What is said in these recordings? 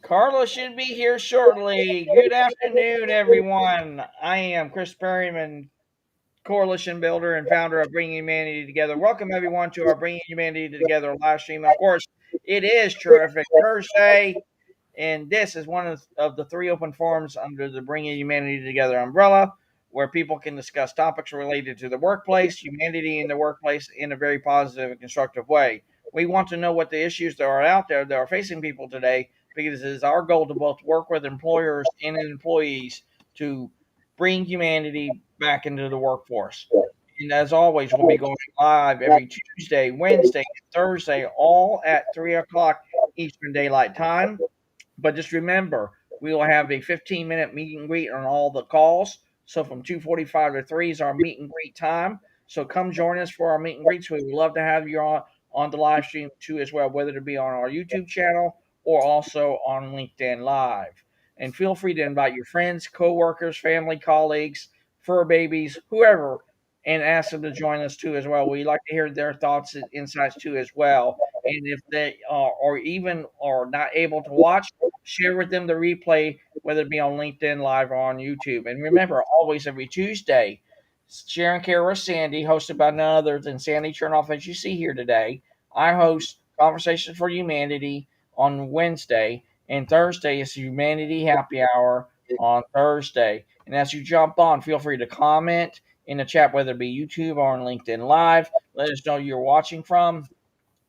Carla should be here shortly. Good afternoon, everyone. I am Chris Perryman, coalition builder and founder of Bringing Humanity Together. Welcome, everyone, to our Bringing Humanity Together live stream. Of course, it is Terrific Thursday, and this is one of the three open forums under the Bringing Humanity Together umbrella, where people can discuss topics related to the workplace, humanity in the workplace, in a very positive and constructive way. We want to know what the issues that are out there that are facing people today, because it is our goal to both work with employers and employees to bring humanity back into the workforce. And as always, we'll be going live every Tuesday, Wednesday, and Thursday, all at 3 o'clock Eastern Daylight Time. But just remember, we will have a 15-minute meet and greet on all the calls. So from 2:45 to 3 is our meet and greet time. So come join us for our meet and greets. We would love to have you on the live stream too as well, whether it be on our YouTube channel or also on LinkedIn Live. And feel free to invite your friends, coworkers, family, colleagues, fur babies, whoever, and ask them to join us too as well. We like to hear their thoughts and insights too as well. And if they or even are not able to watch, share with them the replay, whether it be on LinkedIn Live or on YouTube. And remember, always every Tuesday, Sharon Kara Sandy, hosted by none other than Sandy Chernoff, as you see here today. I host Conversations for Humanity on Wednesday, and Thursday is Humanity Happy Hour on Thursday. And as you jump on, feel free to comment in the chat, whether it be YouTube or on LinkedIn Live. Let us know you're watching from.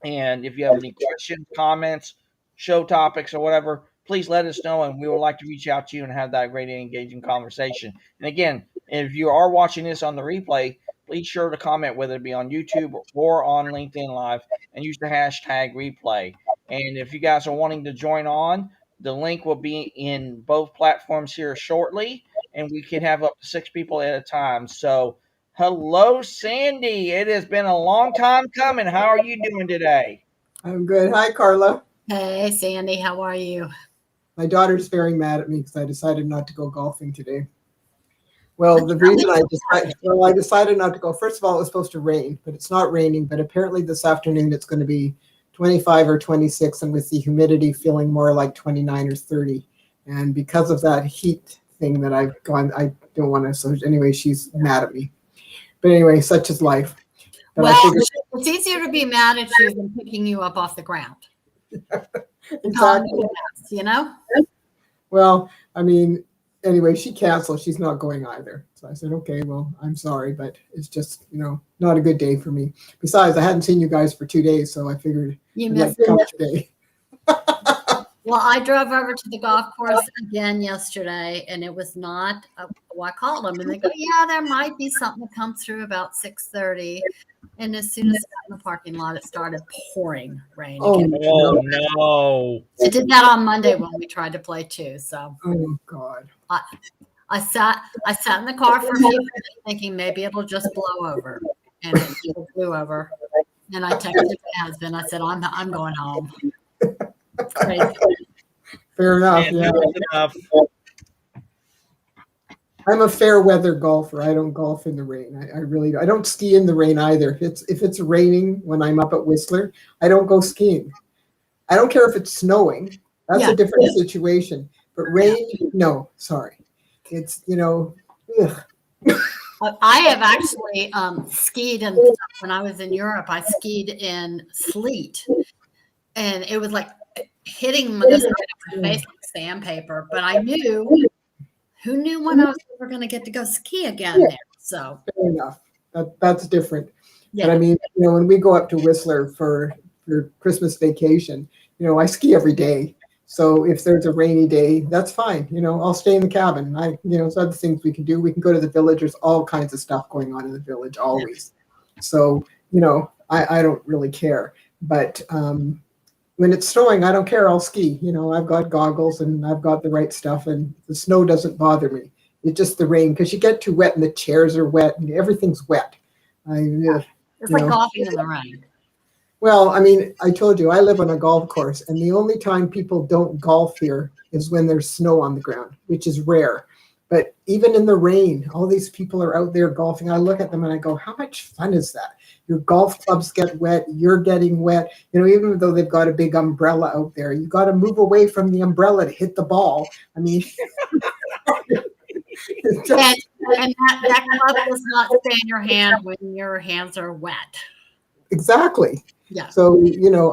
And if you have any questions, comments, show topics, or whatever, please let us know, and we would like to reach out to you and have that great and engaging conversation. And again, if you are watching this on the replay, please sure to comment, whether it be on YouTube or on LinkedIn Live, and use the hashtag replay. And if you guys are wanting to join on, the link will be in both platforms here shortly, and we can have up to 6 people at a time. So hello, Sandy. It has been a long time coming. How are you doing today? I'm good. Hi, Carla. Hey, Sandy. How are you? My daughter's very mad at me because I decided not to go golfing today. Well, the reason I decided not to go, first of all, it was supposed to rain, but it's not raining. But apparently this afternoon it's going to be 25 or 26, and with the humidity feeling more like 29 or 30. And because of that heat thing that I've gone, I don't want to. So anyway, she's mad at me. But anyway, such is life. But well, it's easier to be mad at you than picking you up off the ground. Exactly. You know? Well, I mean, anyway, she canceled. She's not going either. So I said, okay, well, I'm sorry, but it's just, not a good day for me. Besides, I hadn't seen you guys for 2 days, so I figured you I'd like to come today. Well, I drove over to the golf course again yesterday, and it was not. I called them, and they go, "Yeah, there might be something that comes through about 6:30." And as soon as I got in the parking lot, it started pouring rain. Oh no! I did that on Monday when we tried to play too. So, oh God, I sat in the car for a few minutes, thinking maybe it'll just blow over, and it blew over. And I texted my husband. I said, "I'm going home." Crazy. Fair enough. Yeah. I'm a fair weather golfer. I don't golf in the rain. I really do. I don't ski in the rain either. If it's raining when I'm up at Whistler, I don't go skiing. I don't care if it's snowing. That's a different situation. But rain, no, sorry. It's ugh. I have actually skied, and when I was in Europe, I skied in sleet, and it was like hitting my face like sandpaper. But I knew, who knew when I was ever going to get to go ski again there? So fair enough. That's different. Yeah. But I mean, when we go up to Whistler for Christmas vacation, I ski every day. So if there's a rainy day, that's fine. I'll stay in the cabin. There's other things we can do. We can go to the village. There's all kinds of stuff going on in the village always. So, I don't really care. But when it's snowing, I don't care. I'll ski. I've got goggles and I've got the right stuff, and the snow doesn't bother me. It's just the rain, because you get too wet and the chairs are wet and everything's wet. It's like golfing in the rain. Well, I mean, I told you I live on a golf course, and the only time people don't golf here is when there's snow on the ground, which is rare. But even in the rain, all these people are out there golfing. I look at them and I go, how much fun is that? Your golf clubs get wet. You're getting wet. Even though they've got a big umbrella out there, you got to move away from the umbrella to hit the ball. I mean, it's just, and that club does not stay in your hand when your hands are wet. exactly. Yeah. So,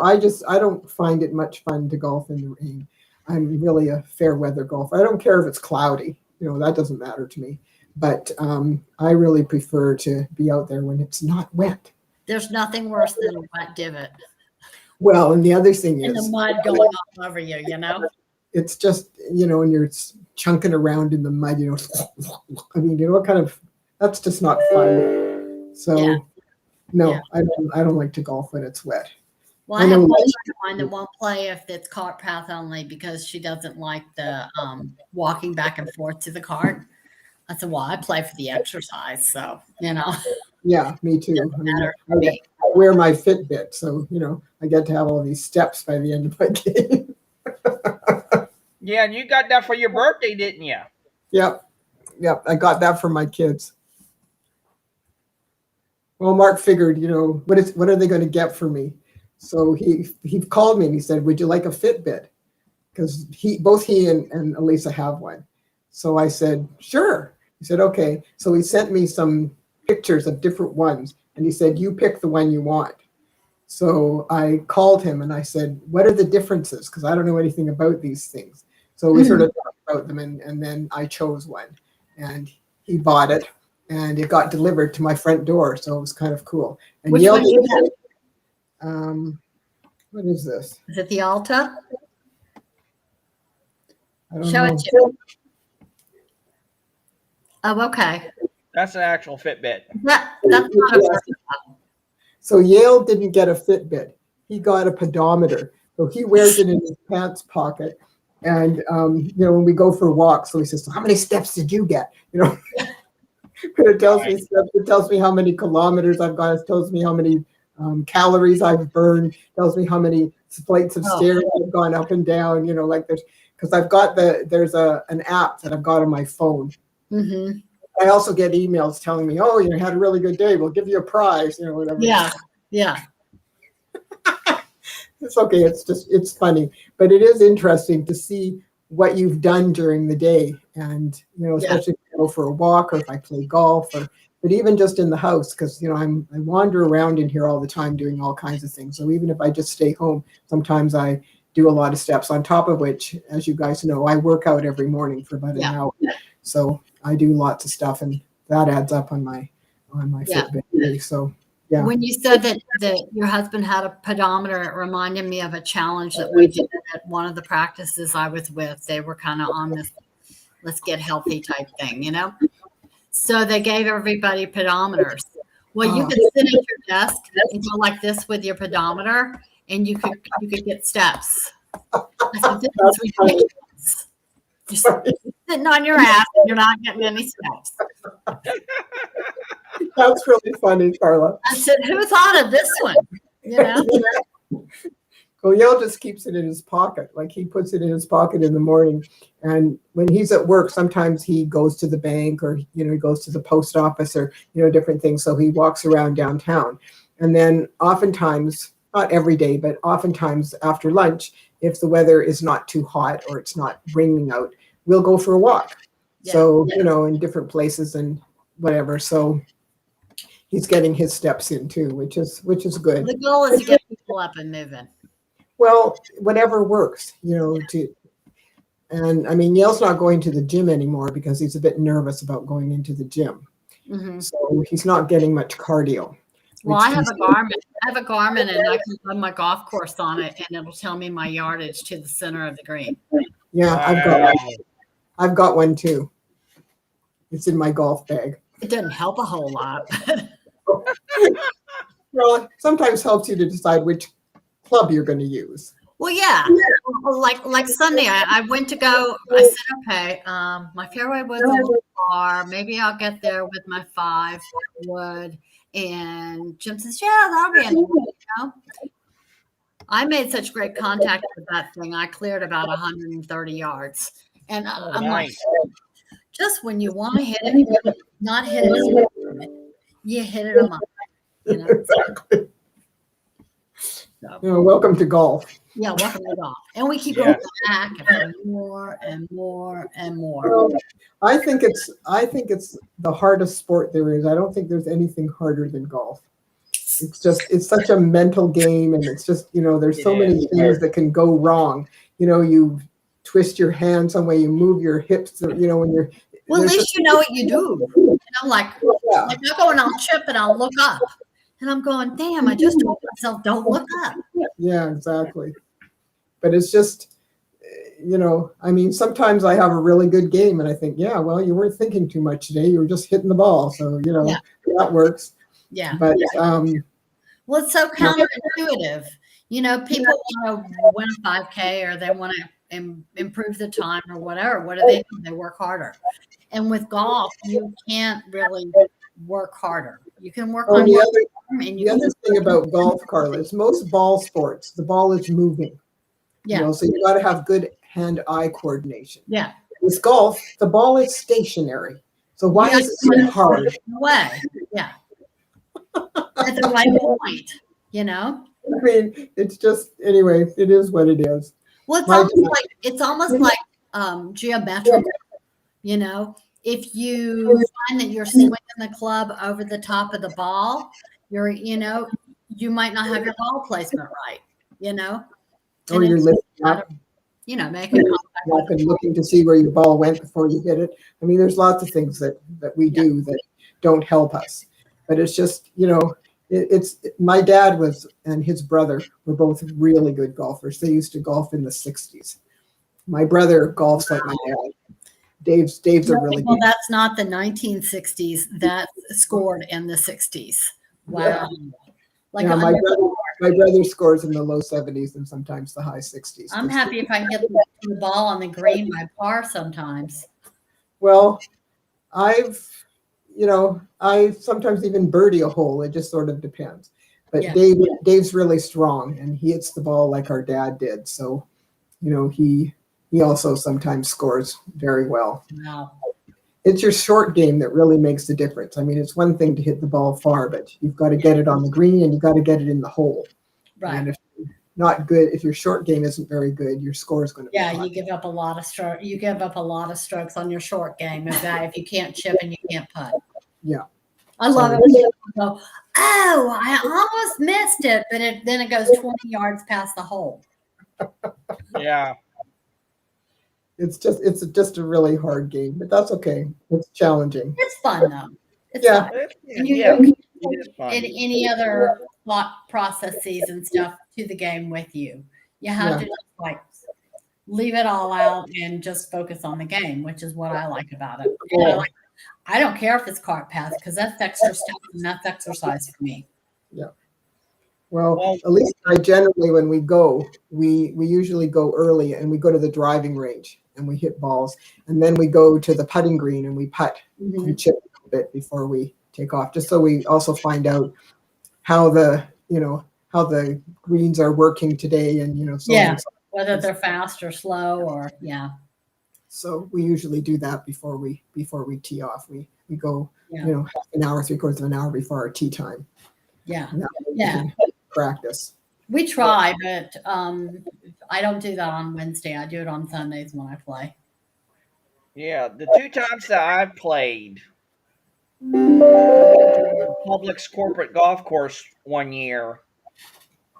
I don't find it much fun to golf in the rain. I'm really a fair weather golfer. I don't care if it's cloudy. That doesn't matter to me. But I really prefer to be out there when it's not wet. There's nothing worse than a wet divot. Well, and the other thing is, and the mud going all over you, it's just, when you're chunking around in the mud, I mean, that's just not fun. So, Yeah. no, Yeah. I don't like to golf when it's wet. Well, I have one friend of mine that won't play if it's cart path only because she doesn't like the walking back and forth to the cart. I said, well, I play for the exercise, so Yeah, me too. I wear my Fitbit, so I get to have all these steps by the end of my game. Yeah, and you got that for your birthday, didn't you? Yep. I got that from my kids. Well, Mark figured, what are they going to get for me? So he called me and he said, would you like a Fitbit? Because both he and Elisa have one. So I said, sure. He said, okay. So he sent me some pictures of different ones. And he said, you pick the one you want. So I called him and I said, what are the differences? Because I don't know anything about these things. So we sort of talked about them and then I chose one. And he bought it and it got delivered to my front door. So it was kind of cool. And Which one you got? What is this? Is it the Alta? I don't Show know. it to me. Oh, okay. That's an actual Fitbit. That's not a So Yale didn't get a Fitbit. He got a pedometer. So he wears it in his pants pocket. And, when we go for walks, so he says, so how many steps did you get? But it tells me steps. It tells me how many kilometers I've gone. It tells me how many calories I've burned. It tells me how many flights of stairs I've gone up and down. Because I've got there's an app that I've got on my phone. Mm-hmm. I also get emails telling me, oh, you had a really good day. We'll give you a prize, whatever. Yeah. It's okay. It's funny, but it is interesting to see what you've done during the day. And, especially if I go for a walk or if I play golf but even just in the house, because, I wander around in here all the time doing all kinds of things. So even if I just stay home, sometimes I do a lot of steps on top of which, as you guys know, I work out every morning for about an hour. So I do lots of stuff and that adds up on my Fitbit. So, yeah. When you said that your husband had a pedometer, it reminded me of a challenge that we did at one of the practices I was with. They were kind of on this let's get healthy type thing, So they gave everybody pedometers. Well, you could sit at your desk and go like this with your pedometer, and you could get steps. I said, this is ridiculous. You're sitting on your ass and you're not getting any steps. That's really funny, Carla. I said, who thought of this one? Well, Yale just keeps it in his pocket. Like he puts it in his pocket in the morning. And when he's at work, sometimes he goes to the bank or, he goes to the post office or, different things. So he walks around downtown. And then oftentimes, not every day, but oftentimes after lunch, if the weather is not too hot or it's not raining out, we'll go for a walk. Yeah. So, in different places and whatever. So he's getting his steps in too, which is good. The goal is to get people up and moving. Well, whatever works, and I mean, Yale's not going to the gym anymore because he's a bit nervous about going into the gym. Mm-hmm. So he's not getting much cardio. Well, I have a Garmin and I can run my golf course on it and it'll tell me my yardage to the center of the green. Yeah, I've got one too. It's in my golf bag. It doesn't help a whole lot. Well, it sometimes helps you to decide which club you're going to use. Well, yeah. Like Sunday, I went to go. I said, okay, my fairway was a little far. Maybe I'll get there with my 5 wood. And Jim says, yeah, that'll be enough. I made such great contact with that thing. I cleared about 130 yards. And I'm nice. Like, just when you want to hit it, not hit it, you hit it a mile. You know? Exactly. So, Welcome to golf. yeah, welcome to golf. And we keep going back for more and more and more. Well, I think it's the hardest sport there is. I don't think there's anything harder than golf. It's such a mental game, and it's just, there's so many things that can go wrong. You twist your hand some way, you move your hips, when you're. Well, at least you know what you do. Like I go and I'll chip and I'll look up. And I'm going, damn, I just told myself, don't look up. Yeah, exactly. But it's just, sometimes I have a really good game and I think, yeah, well, you weren't thinking too much today. You were just hitting the ball. So, that works. Yeah. But, well, it's so counterintuitive. People want to win a 5K or they want to improve the time or whatever. What do? They work harder. And with golf, you can't really work harder. You can work on the other thing about golf, Carla, is most ball sports, the ball is moving. Yeah. So you got to have good hand-eye coordination. Yeah. With golf, the ball is stationary. So why is it so hard? Way. Yeah. At the right point, it's just, anyway, it is what it is. Well, it's almost like geometrical, if you find that you're swinging the club over the top of the ball, you might not have your ball placement right, Or you're lifting up, making contact and looking to see where your ball went before you hit it. There's lots of things that we do that don't help us, but it's just, it's my dad and his brother were both really good golfers. They used to golf in the 60s. My brother golfs like my dad. Dave's a really good. Well, that's not the 1960s. That scored in the 60s. Wow. Yeah. My brother scores in the low 70s and sometimes the high 60s. I'm happy if I can get the ball on the green by par sometimes. Well, I sometimes even birdie a hole. It just sort of depends. But Dave's really strong and he hits the ball like our dad did. So, he also sometimes scores very well. Wow. It's your short game that really makes the difference. It's one thing to hit the ball far, but you've got to get it on the green and you've got to get it in the hole. Right. And if you're not good, if your short game isn't very good, your score is going to be high. You give up a lot of strokes. You give up a lot of strokes on your short game if you can't chip and you can't putt. Yeah. I love it when people go, oh, I almost missed it, but then it goes 20 yards past the hole. Yeah. It's just a really hard game, but that's okay. It's challenging. It's fun though. It's fun. It is fun. And any other thought processes and stuff to the game with you. You have to just leave it all out and just focus on the game, which is what I like about it. I don't care if it's cart path because that's extra stuff and that's exercise for me. Yeah. Well, at least generally when we go, we usually go early and we go to the driving range and we hit balls. And then we go to the putting green and we putt and chip a bit before we take off, just so we also find out how the greens are working today and, whether they're fast or slow or, So we usually do that before we tee off. We go, half an hour, 3/4 of an hour before our tee time. Yeah. Practice. We try, but I don't do that on Wednesday. I do it on Sundays when I play. Yeah, the 2 times that I've played Publix corporate golf course one year,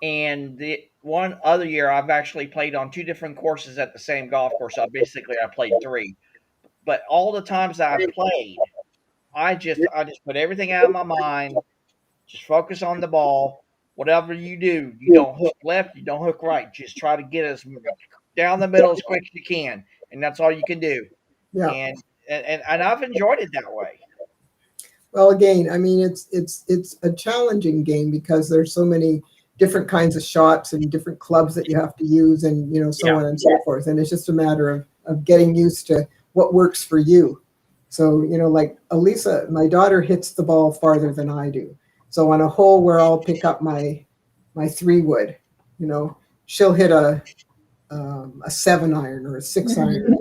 and the one other year I've actually played on 2 different courses at the same golf course. So basically I played 3. But all the times that I've played, I just put everything out of my mind, just focus on the ball. Whatever you do, you don't hook left, you don't hook right. Just try to get us down the middle as quick as you can, and that's all you can do. Yeah. And I've enjoyed it that way. Well, again, it's a challenging game because there's so many different kinds of shots and different clubs that you have to use, and so on and so forth. And it's just a matter of getting used to what works for you. So like Elisa, my daughter hits the ball farther than I do. So on a hole where I'll pick up my 3-wood, she'll hit a 7-iron or a 6-iron,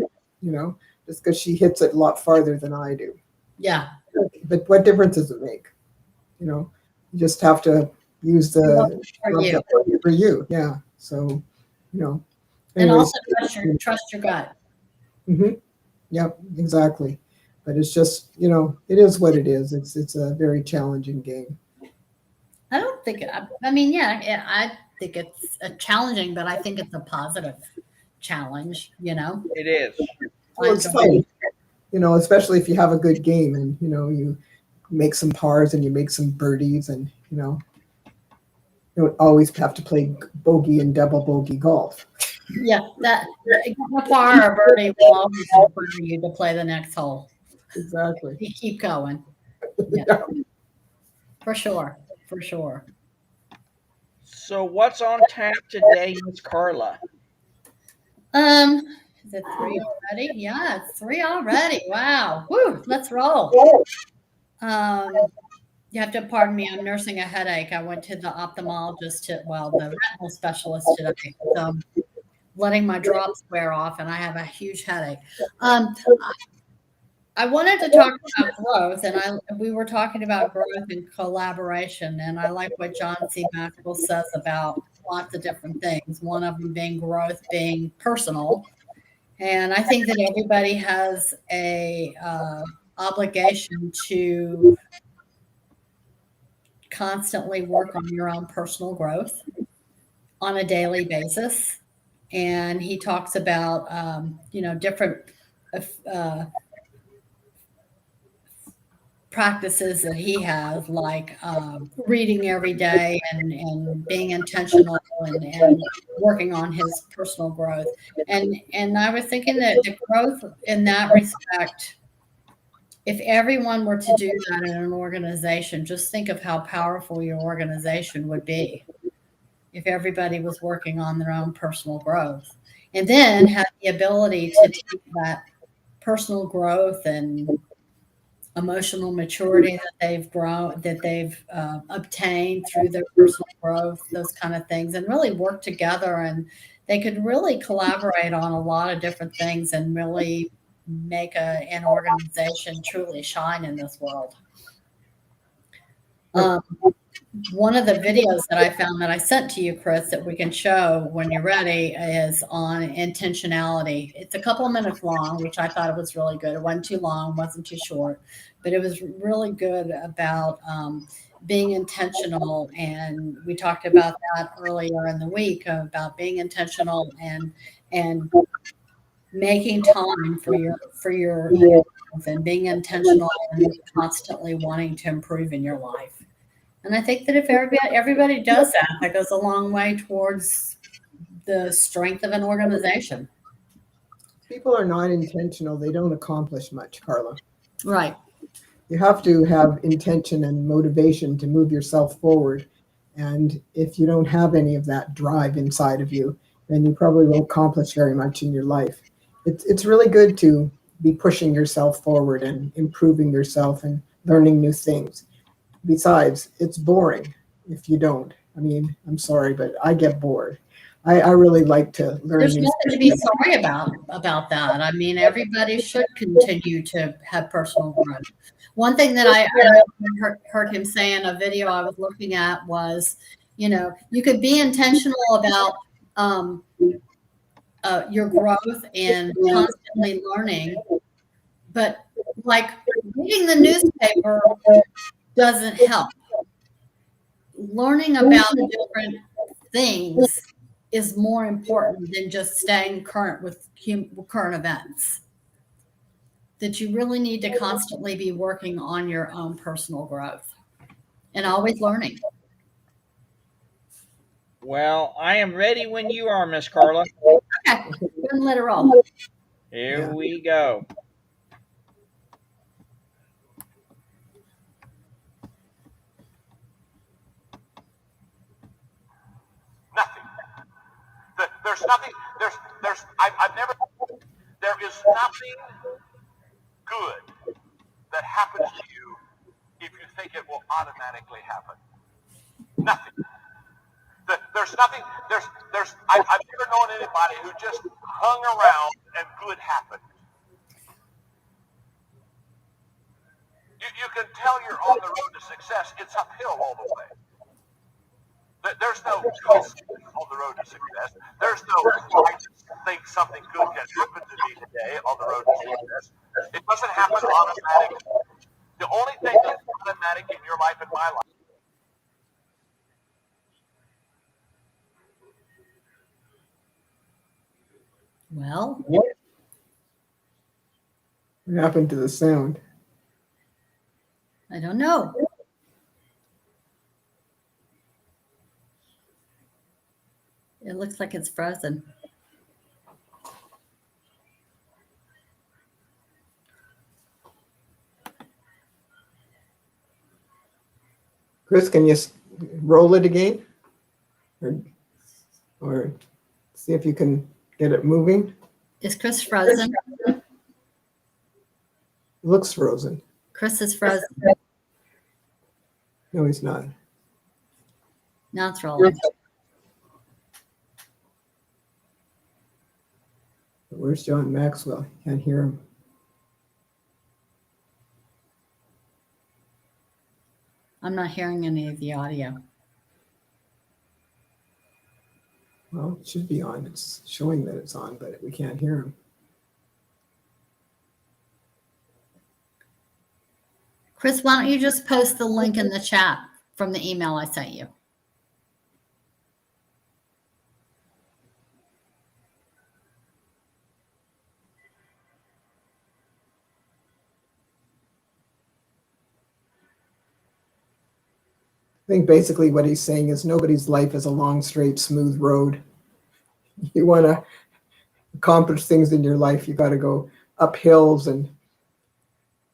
just because she hits it a lot farther than I do. Yeah. But what difference does it make? You just have to use the for you. Yeah. So, and anyways. also trust your gut. Mm-hmm. Yep, exactly. But it's just, it is what it is. It's a very challenging game. I don't think, I mean, yeah, I think it's challenging, but I think it's a positive challenge, It is. Well, it's fun, especially if you have a good game and, you make some pars and you make some birdies and, you don't always have to play bogey and double bogey golf. Yeah, that a par or birdie will always require you to play the next hole. Exactly. You keep going. Yeah. For sure. For sure. So what's on tap today, Miss Carla? Is it 3 already? Yeah, it's 3 already. Wow. Woo, let's roll. You have to pardon me. I'm nursing a headache. I went to the ophthalmologist the retinal specialist today. So letting my drops wear off and I have a huge headache. I wanted to talk about growth, and we were talking about growth and collaboration, and I like what John C. Maxwell says about lots of different things. One of them being growth, being personal, and I think that everybody has a obligation to constantly work on your own personal growth on a daily basis. And he talks about different practices that he has, like reading every day and being intentional and working on his personal growth. And I was thinking that the growth in that respect, if everyone were to do that in an organization, just think of how powerful your organization would be if everybody was working on their own personal growth, and then had the ability to take that personal growth and emotional maturity that they've obtained through their personal growth, those kind of things, and really work together. And they could really collaborate on a lot of different things and really make an organization truly shine in this world. One of the videos that I found that I sent to you, Chris, that we can show when you're ready is on intentionality. It's a couple of minutes long, which I thought it was really good. It wasn't too long, wasn't too short, but it was really good about being intentional. And we talked about that earlier in the week about being intentional and making time for your health and being intentional and constantly wanting to improve in your life. And I think that if everybody does that, that goes a long way towards the strength of an organization. People are not intentional. They don't accomplish much, Carla. Right. You have to have intention and motivation to move yourself forward. And if you don't have any of that drive inside of you, then you probably won't accomplish very much in your life. It's really good to be pushing yourself forward and improving yourself and learning new things. Besides, it's boring if you don't. I mean, I'm sorry, but I get bored. I really like to learn. There's nothing to be sorry about that. I mean, everybody should continue to have personal growth. One thing that I heard him say in a video I was looking at was, you could be intentional about your growth and constantly learning, but like reading the newspaper doesn't help. Learning about different things is more important than just staying current with current events. That you really need to constantly be working on your own personal growth and always learning. Well, I am ready when you are, Miss Carla. Okay, let it roll. Here we go. Nothing. There's nothing. I've never. There is nothing good that happens to you if you think it will automatically happen. Nothing. There's nothing. I've never known anybody who just hung around and good happened. You can tell you're on the road to success. It's uphill all the way. There's no coast on the road to success. There's no I just think something good can happen to me today on the road to success. It doesn't happen automatically. The only thing that's automatic in your life and my life. Well, What happened to the sound? I don't know. It looks like it's frozen. Chris, can you roll it again? Or see if you can get it moving? Is Chris frozen? It looks frozen. Chris is frozen. No, he's not. Now it's rolling. Where's John Maxwell? Can't hear him. I'm not hearing any of the audio. Well, it should be on. It's showing that it's on, but we can't hear him. Chris, why don't you just post the link in the chat from the email I sent you? I think basically what he's saying is nobody's life is a long, straight, smooth road. You want to accomplish things in your life, you got to go up hills and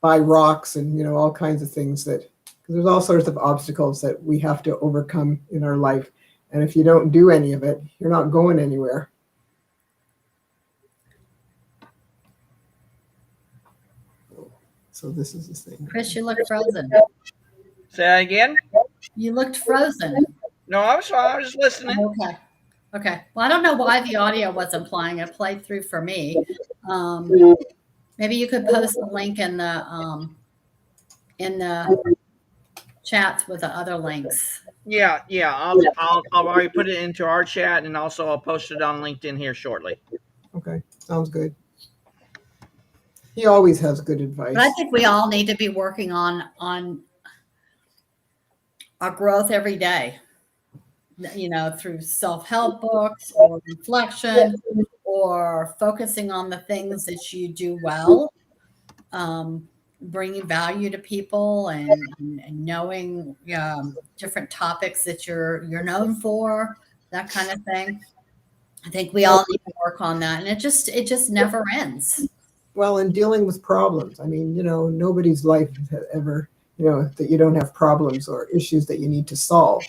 by rocks and, you know, all kinds of things that, because there's all sorts of obstacles that we have to overcome in our life. And if you don't do any of it, you're not going anywhere. So this is the thing. Chris, you look frozen. Say that again? You looked frozen. No, I was fine. I was just listening. Okay. Okay. Well, I don't know why the audio wasn't playing. It played through for me. Maybe you could post the link in the chats with the other links. Yeah. I'll already put it into our chat, and also I'll post it on LinkedIn here shortly. Okay, sounds good. He always has good advice. But I think we all need to be working on our growth every day, you know, through self-help books or reflection or focusing on the things that you do well, bringing value to people and knowing different topics that you're known for, that kind of thing. I think we all need to work on that. And it just never ends. Well, in dealing with problems, I mean, you know, nobody's life has ever, you know, that you don't have problems or issues that you need to solve.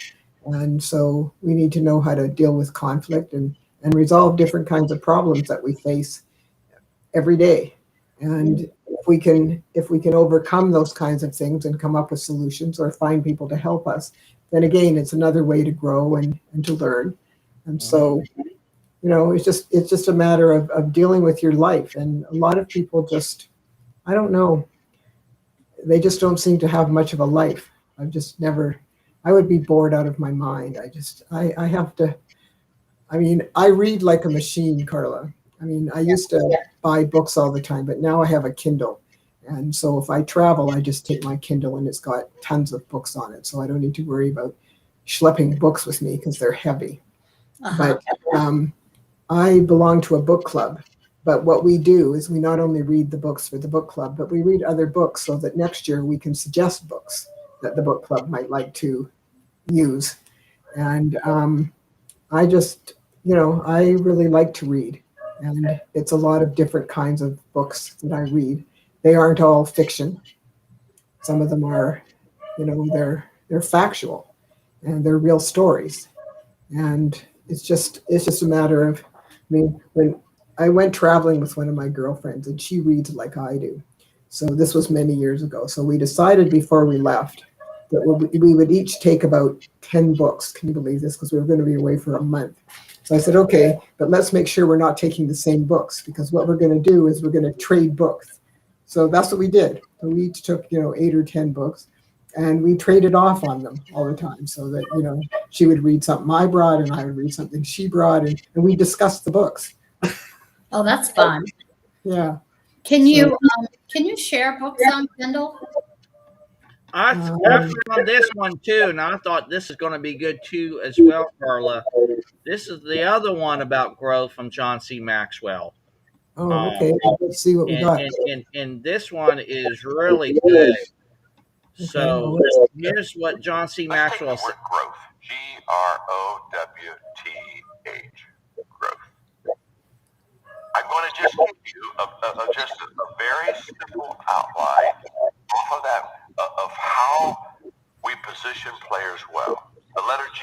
And so we need to know how to deal with conflict and resolve different kinds of problems that we face every day. And if we can overcome those kinds of things and come up with solutions or find people to help us, then again, it's another way to grow and to learn. And so, you know, it's just a matter of dealing with your life. And a lot of people just, I don't know, they just don't seem to have much of a life. I would be bored out of my mind. I have to, I mean, I read like a machine, Carla. I mean, I used to buy books all the time, but now I have a Kindle. And so if I travel, I just take my Kindle and it's got tons of books on it. So I don't need to worry about schlepping books with me because they're heavy. But I belong to a book club. But what we do is we not only read the books for the book club, but we read other books so that next year we can suggest books that the book club might like to use. And I just, you know, I really like to read. And it's a lot of different kinds of books that I read. They aren't all fiction. Some of them are, you know, they're factual and they're real stories. And it's just a matter of, I mean, when I went traveling with one of my girlfriends and she reads like I do. So this was many years ago. So we decided before we left that we would each take about 10 books. Can you believe this? Because we were going to be away for a month. So I said, okay, but let's make sure we're not taking the same books, because what we're going to do is we're going to trade books. So that's what we did. So we each took, 8 or 10 books, and we traded off on them all the time, so that, she would read something I brought and I would read something she brought, and we discussed the books. Oh, that's fun. Yeah. Can you share books on Kindle? I found this one too, and I thought this is going to be good too as well, Carla. This is the other one about growth from John C. Maxwell. Oh, okay. Let's see what we got. And this one is really good. So Okay. here's what John C. Let's take Maxwell the said. word growth. Growth. Growth. I'm going to just give you a very simple outline off of that of how we position players well. The letter G,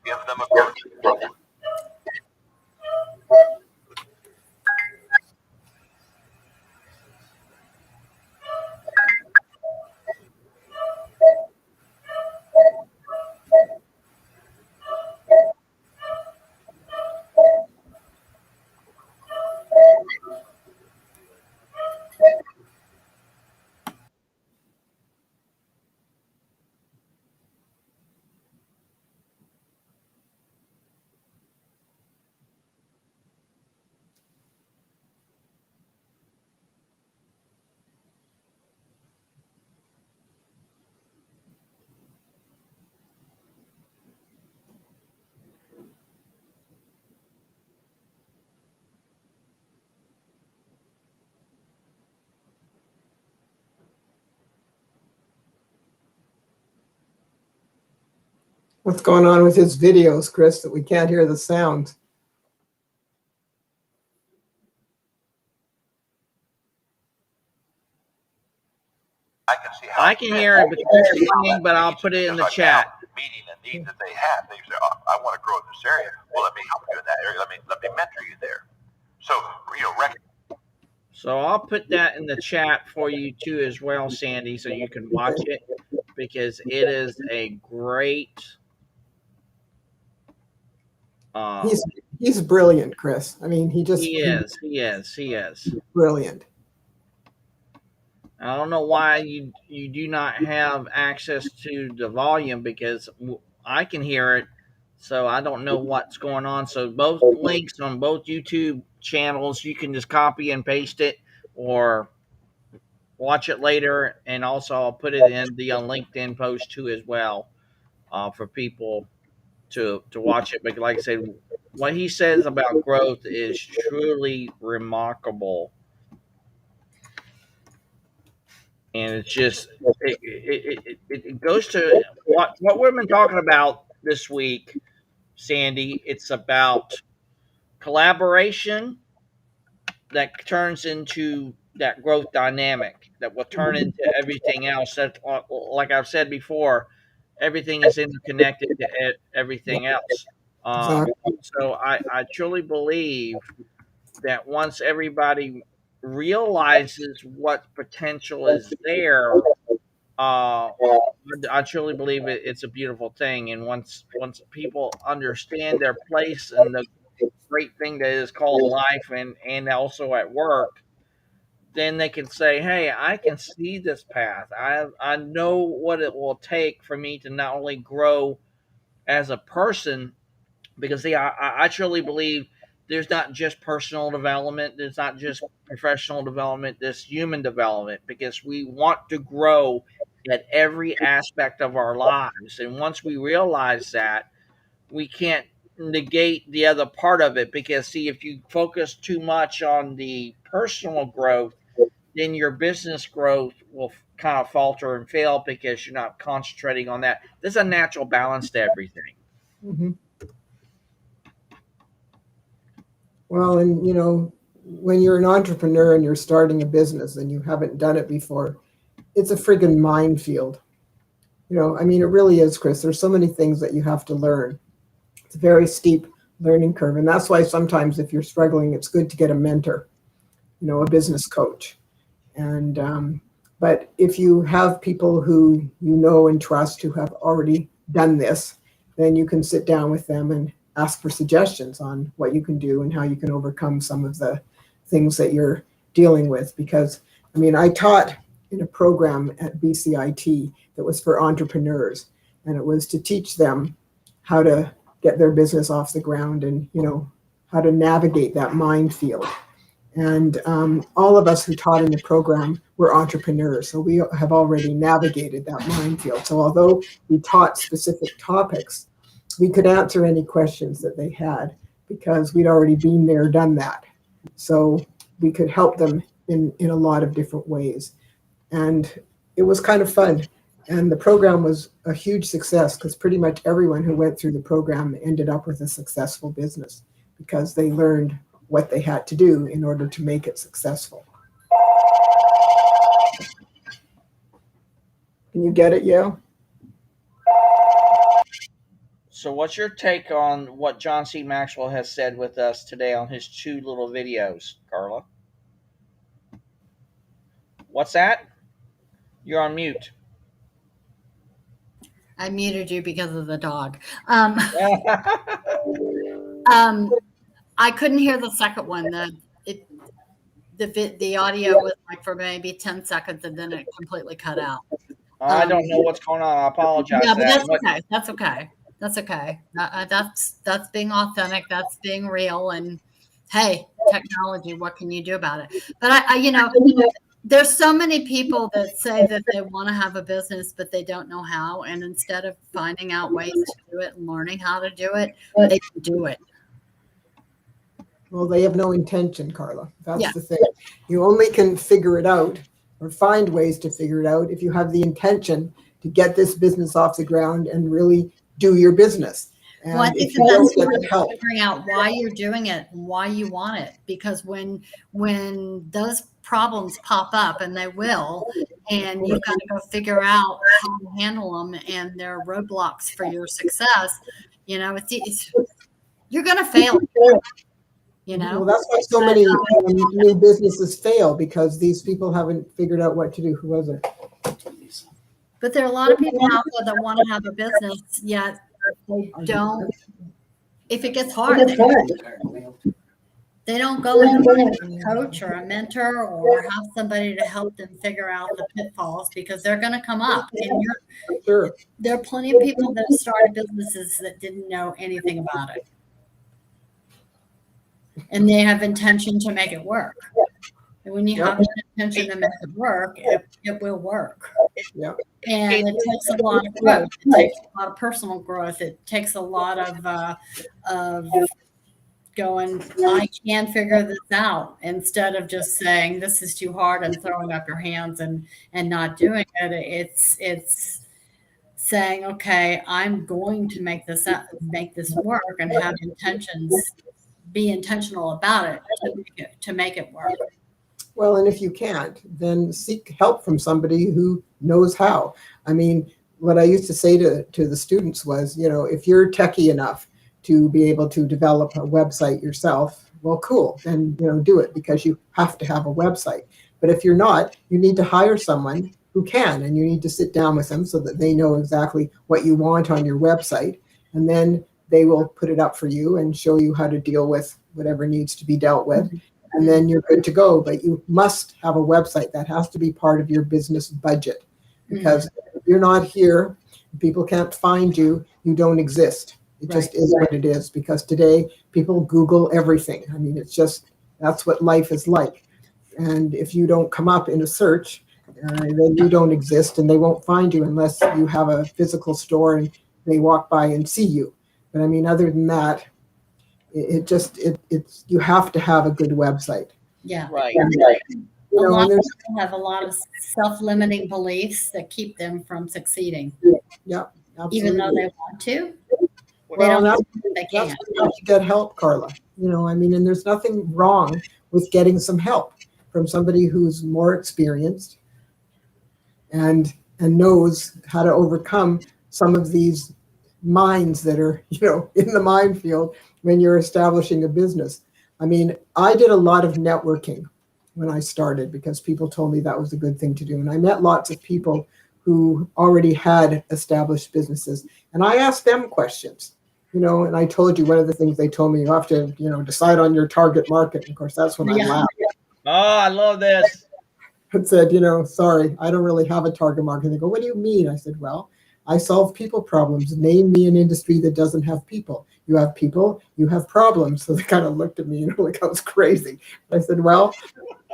give them a growth. What's going on with his videos, Chris, that we can't hear the sound? I can hear it, but you're singing, but I'll put it in the chat. Meeting the need that they have. They say, oh, I want to grow in this area. Well, let me help you in that area. Let me mentor you there. So, So I'll put that in the chat for you too as well, Sandy, so you can watch it, because it is a great. He's brilliant, Chris. I mean, he is brilliant. I don't know why you do not have access to the volume, because I can hear it, so I don't know what's going on. So both links on both YouTube channels, you can just copy and paste it or watch it later, and also I'll put it in the LinkedIn post too as well, for people to watch it. But like I said, what he says about growth is truly remarkable. And it's just it goes to what we've been talking about this week, Sandy. It's about collaboration that turns into that growth dynamic that will turn into everything else. That, like I've said before, everything is interconnected to everything else. So I truly believe that once everybody realizes what potential is there, I truly believe it's a beautiful thing. And once people understand their place and the great thing that is called life and also at work, then they can say, hey, I can see this path. I know what it will take for me to not only grow as a person, because I truly believe there's not just personal development, there's not just professional development, there's human development, because we want to grow at every aspect of our lives. And once we realize that, we can't negate the other part of it, because see, if you focus too much on the personal growth, then your business growth will kind of falter and fail, because you're not concentrating on that. There's a natural balance to everything. Mm-hmm. Well, and when you're an entrepreneur and you're starting a business and you haven't done it before, it's a friggin' minefield. I mean, it really is, Chris. There's so many things that you have to learn. It's a very steep learning curve. And that's why sometimes if you're struggling, it's good to get a mentor, a business coach. And but if you have people who you know and trust who have already done this, then you can sit down with them and ask for suggestions on what you can do and how you can overcome some of the things that you're dealing with. Because I mean, I taught in a program at BCIT that was for entrepreneurs, and it was to teach them how to get their business off the ground and, how to navigate that minefield. And all of us who taught in the program were entrepreneurs, so we have already navigated that minefield. So although we taught specific topics, we could answer any questions that they had because we'd already been there, done that. So we could help them in a lot of different ways. And it was kind of fun. And the program was a huge success because pretty much everyone who went through the program ended up with a successful business because they learned what they had to do in order to make it successful. Can you get it, Yale? So what's your take on what John C. Maxwell has said with us today on his 2 little videos, Carla? What's that? You're on mute. I muted you because of the dog. I couldn't hear the second one. The audio was like for maybe 10 seconds and then it completely cut out. I don't know what's going on. I apologize. Yeah, but that's okay. That's okay. That's okay. That's being authentic. That's being real. And hey, technology, what can you do about it? But I there's so many people that say that they want to have a business, but they don't know how. And instead of finding out ways to do it and learning how to do it, they can do it. Well, they have no intention, Carla. That's the thing. You only can figure it out or find ways to figure it out if you have the intention to get this business off the ground and really do your business. And well, I think that's figuring out why you're doing it and why you want it. Because when those problems pop up, and they will, and you've got to go figure out how to handle them, and there are roadblocks for your success, you're going to fail. Well, that's why so many new businesses fail, because these people haven't figured out what to do. Who was it? But there are a lot of people out there that want to have a business, yet they don't. If it gets hard, they don't go and find a coach or a mentor or have somebody to help them figure out the pitfalls, because they're going to come up. And there are plenty of people that have started businesses that didn't know anything about it. And they have intention to make it work. And when you have an intention to make it work, it will work. Yeah. And it takes a lot of growth. It takes a lot of personal growth. It takes a lot of going, I can figure this out, instead of just saying this is too hard and throwing up your hands and not doing it. It's saying, okay, I'm going to make this work, and have intentions. Be intentional about it to make it work. Well, and if you can't, then seek help from somebody who knows how. I mean, what I used to say to the students was, if you're techie enough to be able to develop a website yourself, well, cool, then, do it, because you have to have a website. But if you're not, you need to hire someone who can, and you need to sit down with them so that they know exactly what you want on your website. And then they will put it up for you and show you how to deal with whatever needs to be dealt with. And then you're good to go. But you must have a website. That has to be part of your business budget, because if you're not here, people can't find you, you don't exist. It just is what it is, because today people Google everything. I mean, that's what life is like. And if you don't come up in a search, then you don't exist, and they won't find you unless you have a physical store and they walk by and see you. But I mean, other than that, it's you have to have a good website. Yeah. Right. A lot of people have a lot of self-limiting beliefs that keep them from succeeding. Yeah, absolutely. Even though they want to, well, they can't. That's why you have to get help, Carla. I mean, and there's nothing wrong with getting some help from somebody who's more experienced and knows how to overcome some of these mines that are, in the minefield when you're establishing a business. I mean, I did a lot of networking when I started, because people told me that was a good thing to do. And I met lots of people who already had established businesses. And I asked them questions, and I told you one of the things they told me, you have to, decide on your target market. And of course, that's when I laughed. Oh, I love this. and said, sorry, I don't really have a target market. They go, what do you mean? I said, well, I solve people problems. Name me an industry that doesn't have people. You have people, you have problems. So they kind of looked at me, like I was crazy. I said, well,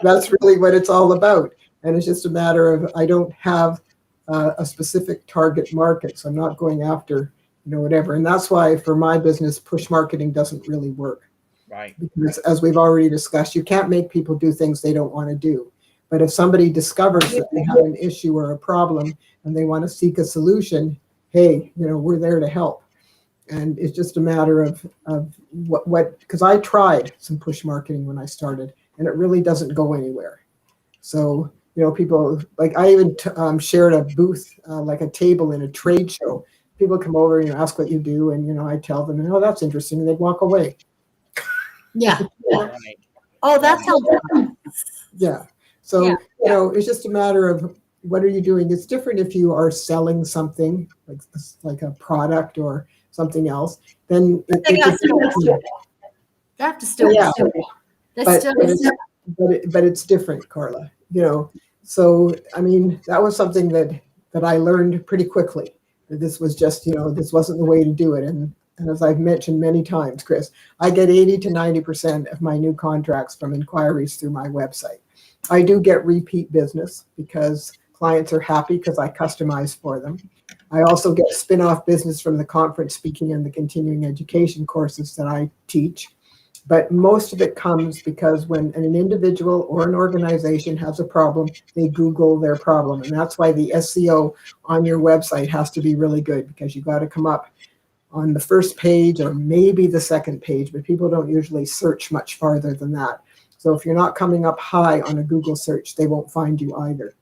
that's really what it's all about. And it's just a matter of, I don't have a specific target market. So I'm not going after, whatever. And that's why for my business, push marketing doesn't really work. Right. Because as we've already discussed, you can't make people do things they don't want to do. But if somebody discovers that they have an issue or a problem and they want to seek a solution, hey, we're there to help. And it's just a matter of what because I tried some push marketing when I started, and it really doesn't go anywhere. So, people, like I even shared a booth, like a table in a trade show. People come over and ask what you do, and, I tell them, oh, that's interesting, and they'd walk away. Yeah. Right. Oh, that sounds fun. Yeah. So, it's just a matter of what are you doing? It's different if you are selling something like a product or something else. Then They have to still. yeah. But But it's different, Carla. So I mean, that was something that I learned pretty quickly. This was just, this wasn't the way to do it. And as I've mentioned many times, Chris, I get 80 to 90% of my new contracts from inquiries through my website. I do get repeat business because clients are happy because I customize for them. I also get spin-off business from the conference speaking and the continuing education courses that I teach. But most of it comes because when an individual or an organization has a problem, they Google their problem. And that's why the SEO on your website has to be really good, because you got to come up on the first page or maybe the second page, but people don't usually search much farther than that. So if you're not coming up high on a Google search, they won't find you either.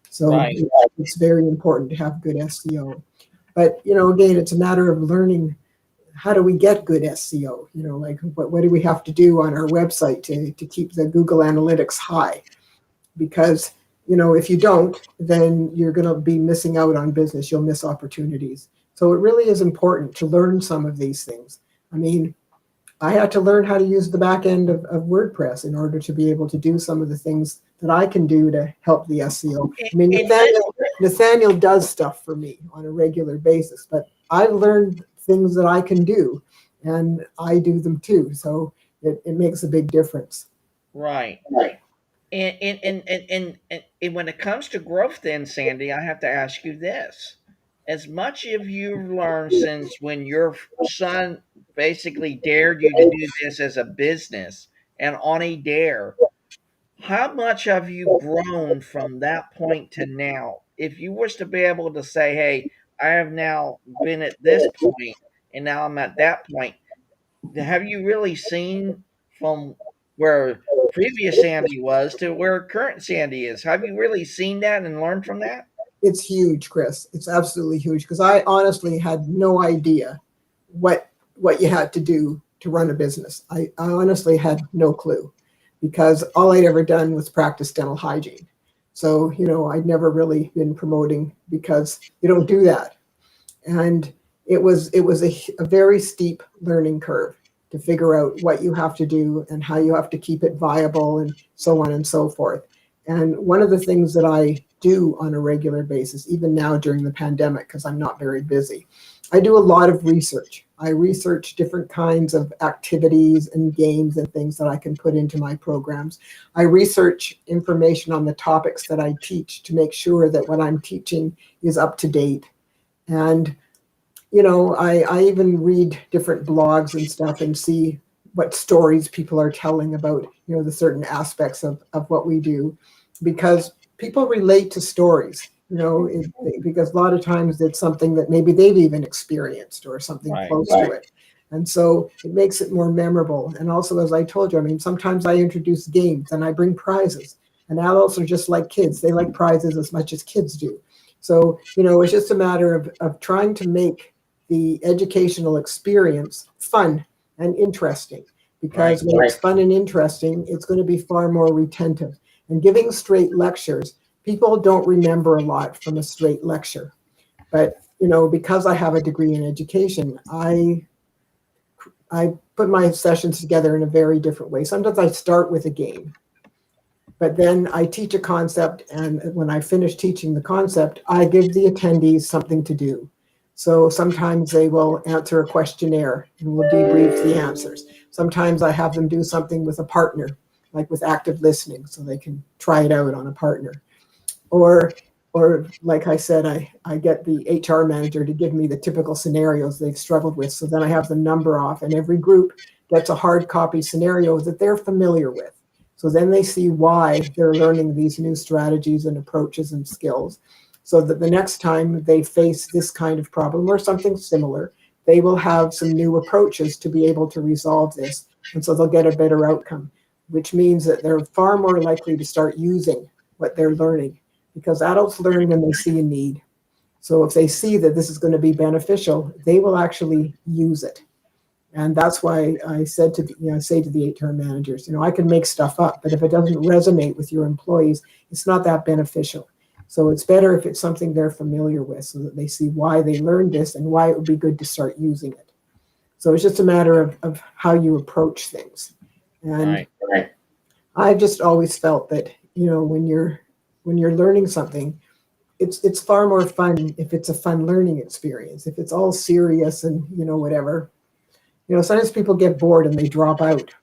So Right. it's very important to have good SEO. But, again, it's a matter of learning, how do we get good SEO? Like what do we have to do on our website to keep the Google Analytics high? Because, if you don't, then you're going to be missing out on business. You'll miss opportunities. So it really is important to learn some of these things. I mean, I had to learn how to use the back end of WordPress in order to be able to do some of the things that I can do to help the SEO. I mean, Nathaniel does stuff for me on a regular basis, but I've learned things that I can do, and I do them too. So it makes a big difference. Right. And when it comes to growth, then Sandy, I have to ask you this: as much as you've learned since when your son basically dared you to do this as a business and on a dare, how much have you grown from that point to now? If you was to be able to say, "Hey, I have now been at this point, and now I'm at that point," have you really seen from where previous Sandy was to where current Sandy is? Have you really seen that and learned from that? It's huge, Chris. It's absolutely huge, because I honestly had no idea what you had to do to run a business. I honestly had no clue, because all I'd ever done was practice dental hygiene. So, I'd never really been promoting, because you don't do that. And it was a very steep learning curve to figure out what you have to do and how you have to keep it viable and so on and so forth. And one of the things that I do on a regular basis, even now during the pandemic, because I'm not very busy, I do a lot of research. I research different kinds of activities and games and things that I can put into my programs. I research information on the topics that I teach to make sure that what I'm teaching is up to date. And, I even read different blogs and stuff and see what stories people are telling about, the certain aspects of what we do, because people relate to stories, because a lot of times it's something that maybe they've even experienced or something close to it. And so it makes it more memorable. And also, as I told you, I mean, sometimes I introduce games and I bring prizes, and adults are just like kids. They like prizes as much as kids do. So, it's just a matter of trying to make the educational experience fun and interesting, because when it's fun and interesting, it's going to be far more retentive. And giving straight lectures, people don't remember a lot from a straight lecture. But, because I have a degree in education, I put my sessions together in a very different way. Sometimes I start with a game. But then I teach a concept, and when I finish teaching the concept, I give the attendees something to do. So sometimes they will answer a questionnaire and we'll debrief the answers. Sometimes I have them do something with a partner, like with active listening, so they can try it out on a partner. Or like I said, I get the HR manager to give me the typical scenarios they've struggled with. So then I have the number off, and every group gets a hard copy scenario that they're familiar with. So then they see why they're learning these new strategies and approaches and skills, so that the next time they face this kind of problem or something similar, they will have some new approaches to be able to resolve this. And so they'll get a better outcome, which means that they're far more likely to start using what they're learning, because adults learn when they see a need. So if they see that this is going to be beneficial, they will actually use it. And that's why I said to I say to the HR managers, I can make stuff up, but if it doesn't resonate with your employees, it's not that beneficial. So it's better if it's something they're familiar with, so that they see why they learned this and why it would be good to start using it. So it's just a matter of how you approach things. And Right. I've just always felt that, when you're learning something, it's far more fun if it's a fun learning experience. If it's all serious and whatever, sometimes people get bored and they drop out.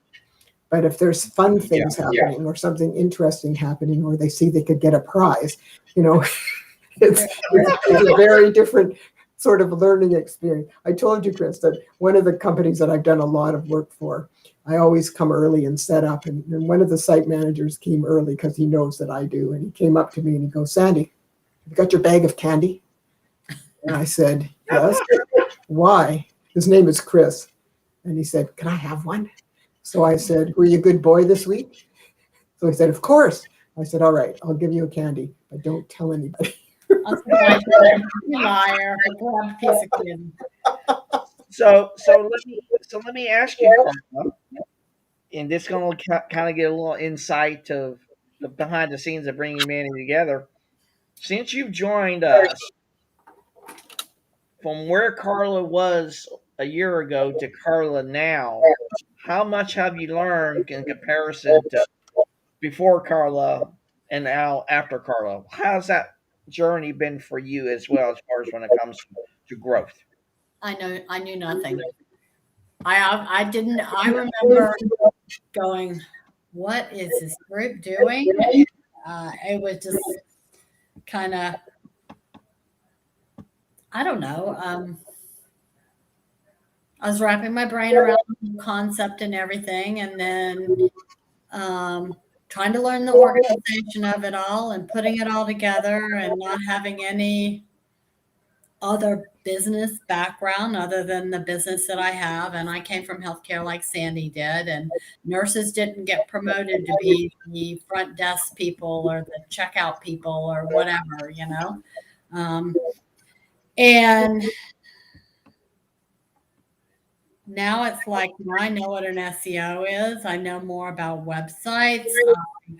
But if there's fun things happening or something interesting happening, or they see they could get a prize, it's a very different sort of learning experience. I told you, Chris, that one of the companies that I've done a lot of work for, I always come early and set up. And one of the site managers came early because he knows that I do. And he came up to me and he goes, "Sandy, you got your bag of candy?" And I said, "Yes." "Why?" His name is Chris. And he said, "Can I have one?" So I said, "Were you a good boy this week?" So he said, "Of course." I said, "All right, I'll give you a candy, but don't tell anybody." You liar. Grab a piece of candy. So let me ask you, Carla, and this going to kind of get a little insight of the behind the scenes of bringing humanity together. Since you've joined us, from where Carla was a year ago to Carla now, how much have you learned in comparison to before Carla and now after Carla? How's that journey been for you as well, as far as when it comes to growth? I knew nothing. I didn't. I remember going, "What is this group doing?" It was just kind of, I don't know. I was wrapping my brain around the concept and everything, and then trying to learn the organization of it all and putting it all together, and not having any other business background other than the business that I have. And I came from healthcare like Sandy did, and nurses didn't get promoted to be the front desk people or the checkout people or whatever, and now it's like, I know what an SEO is. I know more about websites. I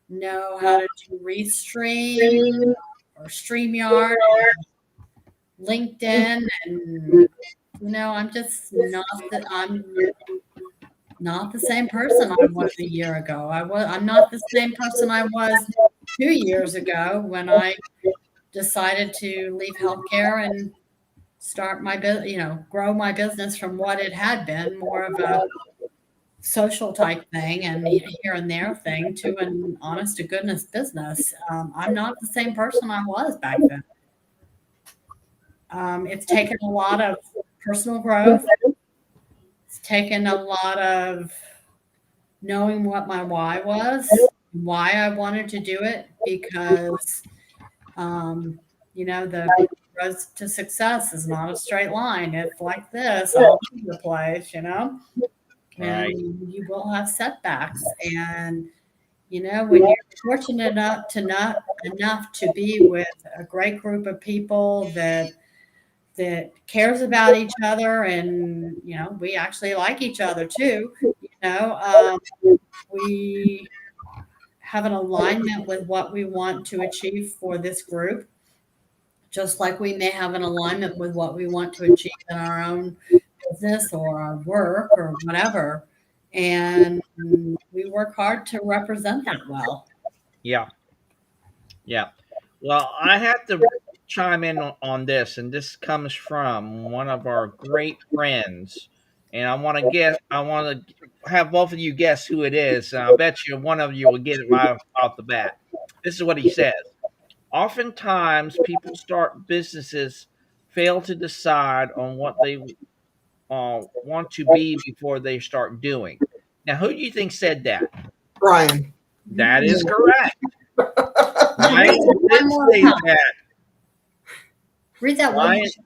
know how to do Restream or StreamYard, or LinkedIn, and I'm just I'm not the same person I was a year ago. I'm not the same person I was 2 years ago when I decided to leave healthcare and start my business, grow my business from what it had been, more of a social type thing and here and there thing, to an honest to goodness business. I'm not the same person I was back then. It's taken a lot of personal growth. It's taken a lot of knowing what my why was, why I wanted to do it, because, the road to success is not a straight line. It's like this all over the place, and you will have setbacks. And, when you're fortunate enough to be with a great group of people that cares about each other, and we actually like each other too, we have an alignment with what we want to achieve for this group, just like we may have an alignment with what we want to achieve in our own business or our work or whatever, and we work hard to represent that well. Yeah. Yeah. Well, I have to chime in on this, and this comes from one of our great friends. And I want to have both of you guess who it is. And I'll bet you one of you will get it right off the bat. This is what he says. Oftentimes, people start businesses, fail to decide on what they want to be before they start doing. Now, who do you think said that? Brian. That is correct. Now read Ryan that did one more say time. that. Read that one more Ryan, time.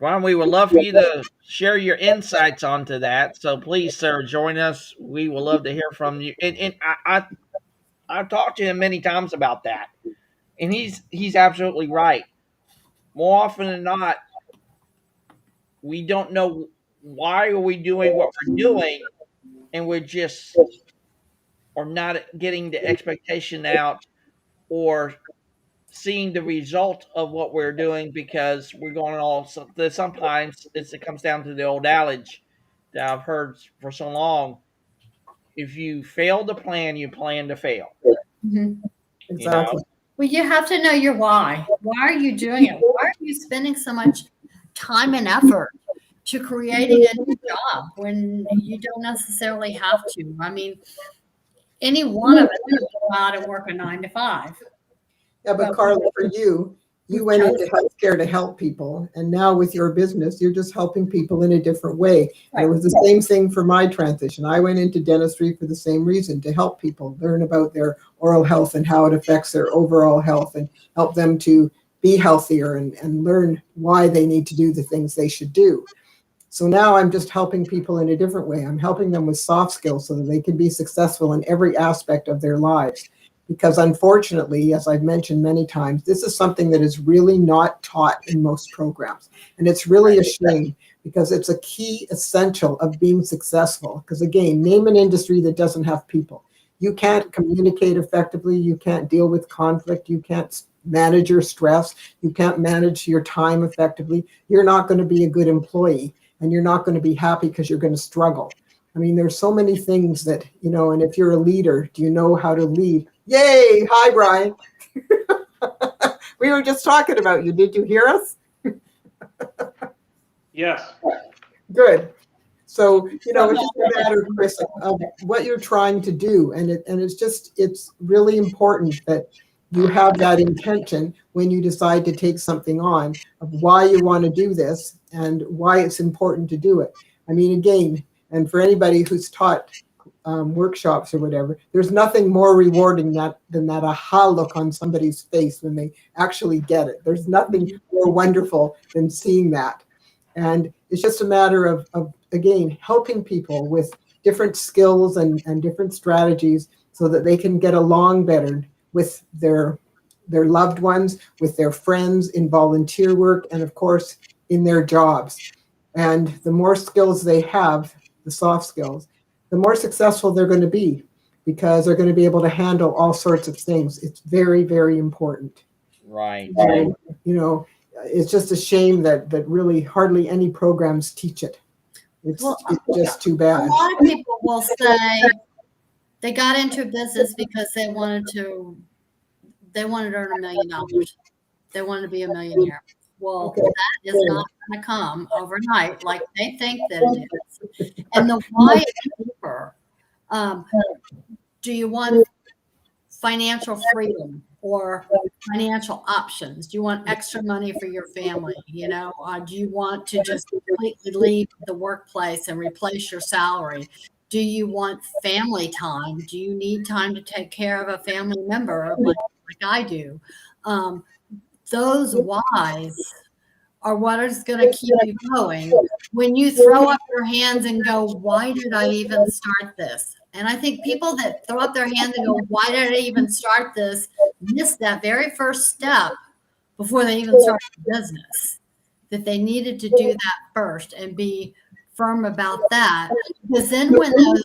Ron, we would love for you to share your insights onto that. So please, sir, join us. We would love to hear from you. And I've talked to him many times about that, and he's absolutely right. More often than not, we don't know why are we doing what we're doing, and we're just or not getting the expectation out or seeing the result of what we're doing because we're going all. Sometimes it comes down to the old adage that I've heard for so long: if you fail to plan, you plan to fail. Mhm. You know, Exactly. Well, you have to know your why. Why are you doing it? Why are you spending so much time and effort to creating a new job when you don't necessarily have to? I mean, any one of us could go out and work a 9 to 5. Yeah, but But Carla, for you, you we've went chosen. into healthcare to help people, and now with your business, you're just helping people in a different way. And it was the same thing for my transition. I went into dentistry for the same reason, to help people learn about their oral health and how it affects their overall health, and help them to be healthier and learn why they need to do the things they should do. So now I'm just helping people in a different way. I'm helping them with soft skills so that they can be successful in every aspect of their lives. Because unfortunately, as I've mentioned many times, this is something that is really not taught in most programs. And it's really a shame because it's a key essential of being successful. Because again, name an industry that doesn't have people. You can't communicate effectively. You can't deal with conflict. You can't manage your stress. You can't manage your time effectively. You're not going to be a good employee, and you're not going to be happy because you're going to struggle. I mean, there's so many things that, and if you're a leader, do you know how to lead? Yay! Hi, Brian. We were just talking about you. Did you hear us? Yes. Good. So, it's just a matter, Chris, of what you're trying to do. And it's really important that you have that intention when you decide to take something on, of why you want to do this and why it's important to do it. I mean, again, and for anybody who's taught workshops or whatever, there's nothing more rewarding than that aha look on somebody's face when they actually get it. There's nothing more wonderful than seeing that. And it's just a matter of again, helping people with different skills and different strategies so that they can get along better with their loved ones, with their friends, in volunteer work, and of course, in their jobs. And the more skills they have, the soft skills, the more successful they're going to be, because they're going to be able to handle all sorts of things. It's very, very important. right? So, it's just a shame that really hardly any programs teach it. It's just too A bad. lot of people will say they got into business because they wanted to earn $1 million. They wanted to be a millionaire. Well, Okay. that is not going to come overnight like they think that it is. And the why is deeper. Do you want financial freedom or financial options? Do you want extra money for your family? Do you want to just completely leave the workplace and replace your salary? Do you want family time? Do you need time to take care of a family member like I do? Those whys are what is going to keep you going when you throw up your hands and go, why did I even start this? And I think people that throw up their hands and go, why did I even start this, miss that very first step before they even start the business, that they needed to do that first and be firm about that. Because then when those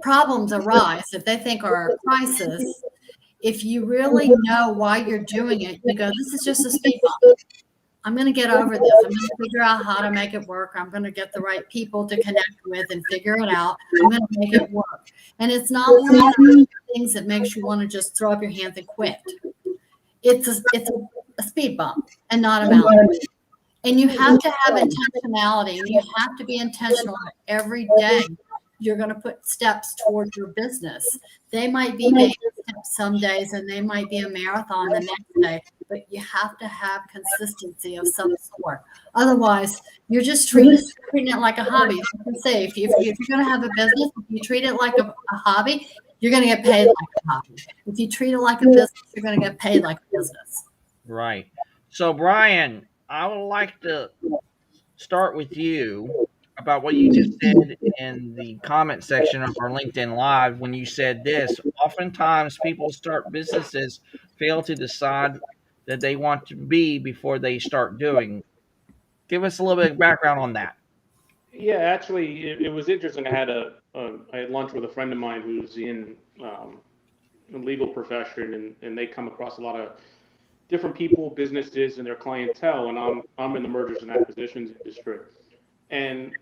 problems arise that they think are a crisis, if you really know why you're doing it, you go, this is just a speed bump. I'm going to get over this. I'm going to figure out how to make it work. I'm going to get the right people to connect with and figure it out. I'm going to make it work. And it's not one of those things that makes you want to just throw up your hands and quit. It's a speed bump and not a mountain. And you have to have intentionality, and you have to be intentional every day. You're going to put steps towards your business. They might be baby steps some days, and they might be a marathon the next day, but you have to have consistency of some sort. Otherwise, you're just treating it like a hobby. Like I say, if you're going to have a business, if you treat it like a hobby, you're going to get paid like a hobby. If you treat it like a business, you're going to get paid like a business. Right. So, Brian, I would like to start with you about what you just said in the comment section of our LinkedIn Live when you said this. Oftentimes, people start businesses, fail to decide that they want to be before they start doing. Give us a little bit of background on that. Yeah, actually, it was interesting. I had lunch with a friend of mine who's in the legal profession, and they come across a lot of different people, businesses, and their clientele. And I'm in the mergers and acquisitions industry, and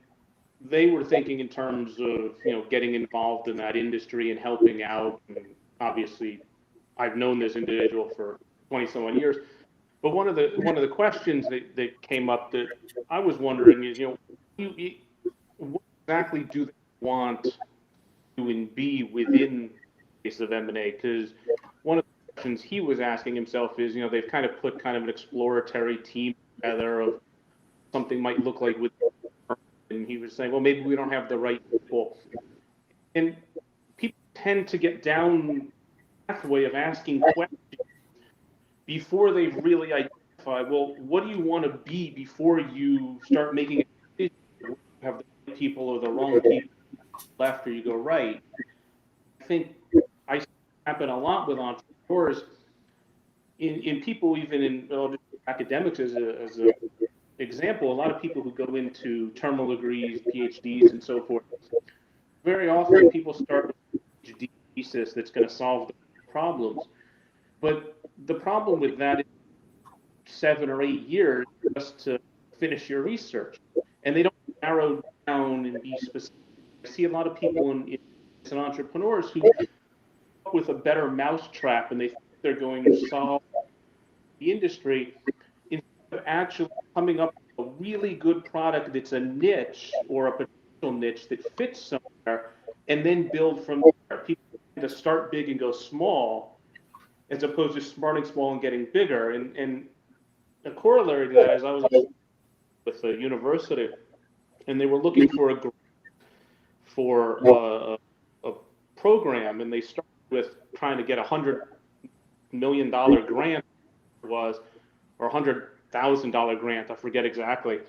they were thinking in terms of getting involved in that industry and helping out. And obviously, I've known this individual for 20-some years. But one of the questions that came up that I was wondering is, what exactly do they want to be within the space of M&A? Because one of the questions he was asking himself is, they've kind of put kind of an exploratory team together of something might look like with, and he was saying, well, maybe we don't have the right people. And people tend to get down the pathway of asking questions before they've really identified, well, what do you want to be before you start making a decision? You have the right people or the wrong people, left or you go right. I think I see it happen a lot with entrepreneurs, in people, even in academics as an example. A lot of people who go into terminal degrees, PhDs, and so forth, very often people start with a PhD thesis that's going to solve the problems. But the problem with that is 7 or 8 years just to finish your research, and they don't narrow down and be specific. I see a lot of people in entrepreneurs who come up with a better mousetrap, and they think they're going to solve the industry instead of actually coming up with a really good product that's a niche or a potential niche that fits somewhere, and then build from there. People tend to start big and go small, as opposed to starting small and getting bigger. And a corollary to that is I was with a university, and they were looking for a program, and they started with trying to get $100 million grant, or $100,000 grant. I forget exactly.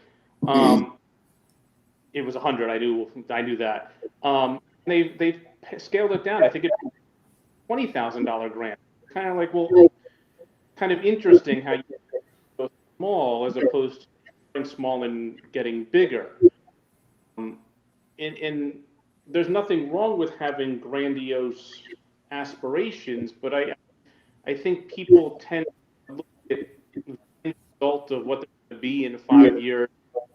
It was 100. I knew that. They scaled it down. I think it's $20,000 grant. Kind of like, well, kind of interesting how you go small as opposed to starting small and getting bigger. And there's nothing wrong with having grandiose aspirations, but I think people tend to look at the result of what they're going to be in 5 years.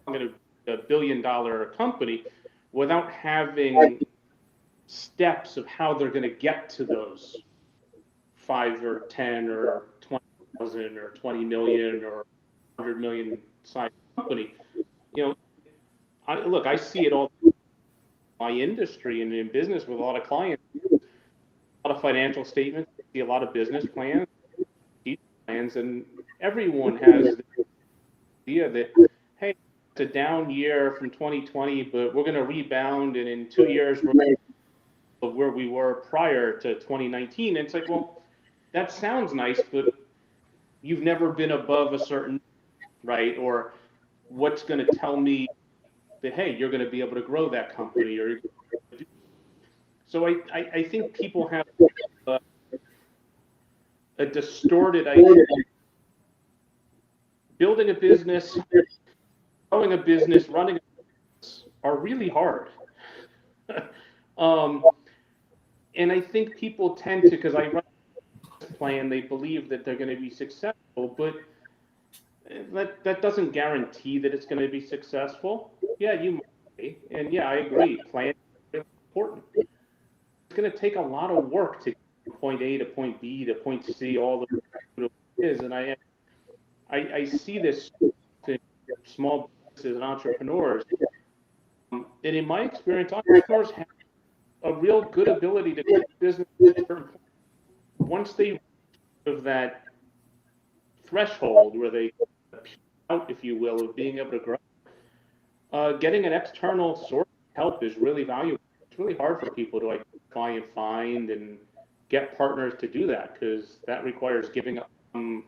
I'm going to be $1 billion company without having steps of how they're going to get to those 5 or 10 or 20,000 or 20 million or 100 million size company. I see it all in my industry and in business with a lot of clients, a lot of financial statements, see a lot of business plans, and everyone has the idea that, hey, it's a down year from 2020, but we're going to rebound, and in 2 years we're going to where we were prior to 2019. And it's like, well, that sounds nice, but you've never been above a certain, right? Or what's going to tell me that, hey, you're going to be able to grow that company? Or so I think people have a distorted idea. Building a business, growing a business, running a business are really hard. And I think people tend to, because I run this plan, they believe that they're going to be successful, but that doesn't guarantee that it's going to be successful. Yeah, you might be. And yeah, I agree. Planning is really important. It's going to take a lot of work to get from point A to point B to point C, all the way to it is. And I see this in small businesses and entrepreneurs. And in my experience, entrepreneurs have a real good ability to grow business at a certain point. Once they reach that threshold where they out, if you will, of being able to grow, getting an external source of help is really valuable. It's really hard for people to identify and find and get partners to do that, because that requires giving up some,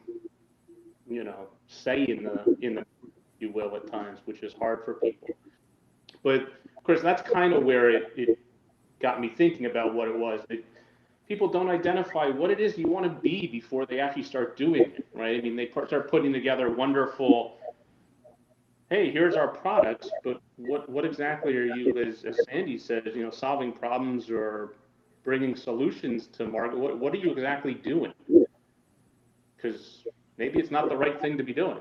say in the if you will, at times, which is hard for people. But of course, that's kind of where it got me thinking about what it was. People don't identify what it is you want to be before they actually start doing it, right? I mean, they start putting together wonderful, hey, here's our products, but what exactly are you, as Sandy said, solving problems or bringing solutions to market? What are you exactly doing? Because maybe it's not the right thing to be doing.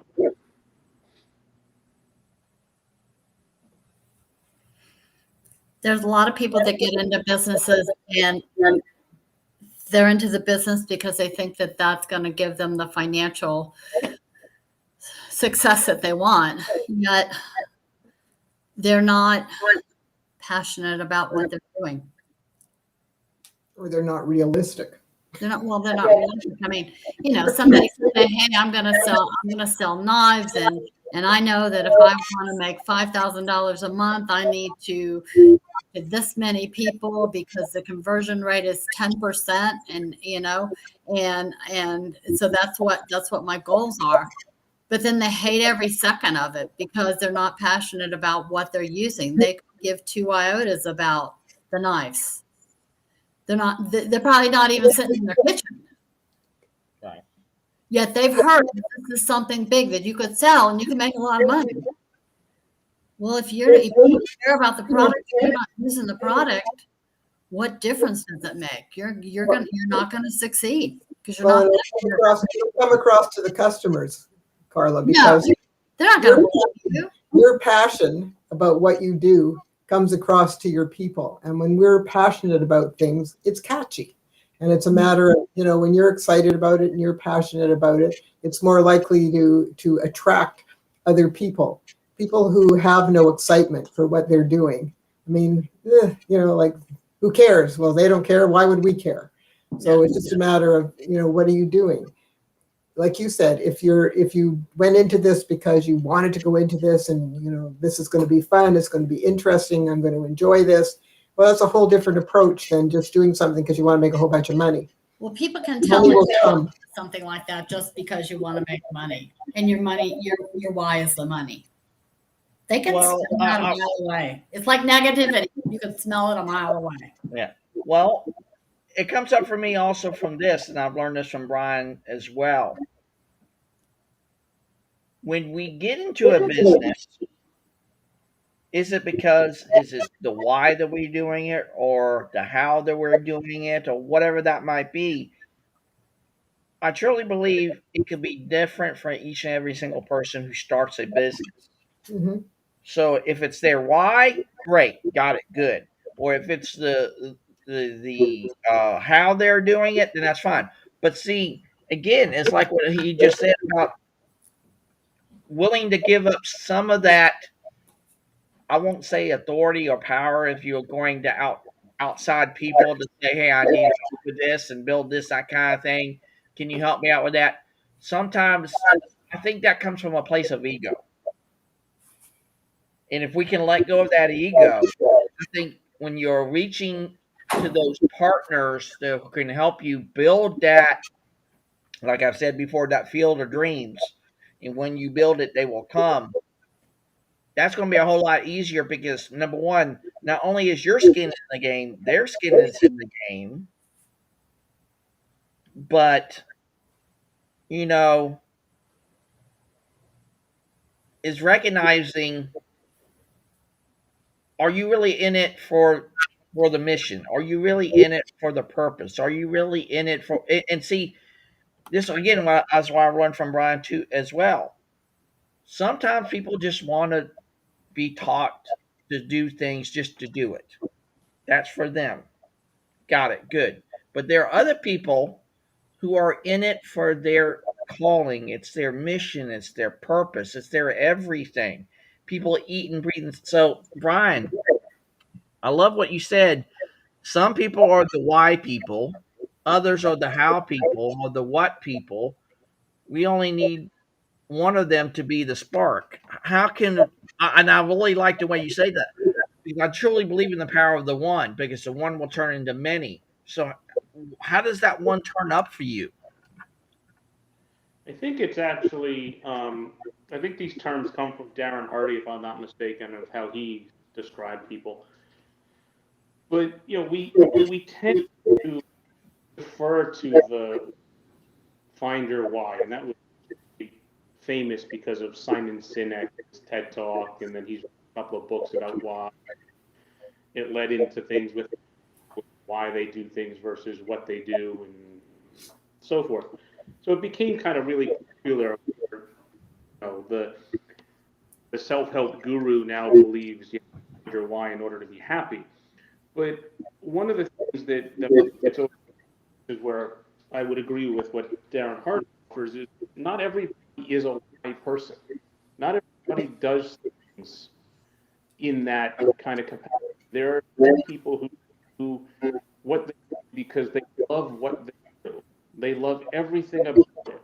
There's a lot of people that get into businesses and they're into the business because they think that that's going to give them the financial success that they want, yet they're not passionate about what they're doing. Or they're not realistic. They're not realistic. I mean, somebody say, hey, I'm gonna sell knives, and I know that if I want to make $5,000 a month, I need to get this many people because the conversion rate is 10%, and and so that's what my goals are. But then they hate every second of it because they're not passionate about what they're using. They could give 2 iotas about the knives. They're probably not even sitting in their kitchen. Right. Yet they've heard that this is something big that you could sell and you can make a lot of money. Well, if you care about the product, you're not using the product, what difference does it make? You're not gonna succeed because you're not. You come across to the customers, Carla, because they're not gonna believe you. Your passion about what you do comes across to your people. And when we're passionate about things, it's catchy. And it's a matter of, when you're excited about it and you're passionate about it, it's more likely to attract other people who have no excitement for what they're doing. I mean, like, who cares? Well, they don't care. Why would we care? So it's just a matter of, what are you doing? Like you said, if you went into this because you wanted to go into this and, this is going to be fun, it's going to be interesting, I'm going to enjoy this. Well, that's a whole different approach than just doing something because you want to make a whole bunch of money. Well, people can tell something like that just because you want to make money, and your why is the money. They can smell it a mile away. It's like negativity. You can smell it a mile away. Yeah. Well, it comes up for me also from this, and I've learned this from Brian as well. When we get into a business, is it the why that we're doing it, or the how that we're doing it, or whatever that might be? I truly believe it could be different for each and every single person who starts a business. Mm-hmm. So if it's their why, great, got it, good. Or if it's the how they're doing it, then that's fine. But see, again, it's like what he just said about willing to give up some of that. I won't say authority or power if you're going to outside people to say, hey, I need help with this and build this, that kind of thing. Can you help me out with that? Sometimes I think that comes from a place of ego. And if we can let go of that ego, I think when you're reaching to those partners that can help you build that, like I've said before, that field of dreams, and when you build it, they will come. That's going to be a whole lot easier because, number one, not only is your skin in the game, their skin is in the game. But, is recognizing, are you really in it for the mission? Are you really in it for the purpose? Are you really in it and see, this again, that's why I learned from Brian too as well. Sometimes people just want to be taught to do things just to do it. That's for them. Got it. Good. But there are other people who are in it for their calling. It's their mission. It's their purpose. It's their everything. People eat and breathe. So, Brian, I love what you said. Some people are the why people, others are the how people or the what people. We only need one of them to be the spark. How can, and I really like the way you say that, because I truly believe in the power of the one, because the one will turn into many. So, how does that one turn up for you? I think it's actually, I think these terms come from Darren Hardy, if I'm not mistaken, of how he described people. But we tend to defer to the find your why, and that was famous because of Simon Sinek's TED Talk, and then he's written a couple of books about why. It led into things with why they do things versus what they do, and so forth. So it became kind of really popular. The self-help guru now believes you have to find your why in order to be happy. But one of the things that gets over is where I would agree with what Darren Hart offers is not everybody is a why person. Not everybody does things in that kind of capacity. There are people who what they do because they love what they do. They love everything about it,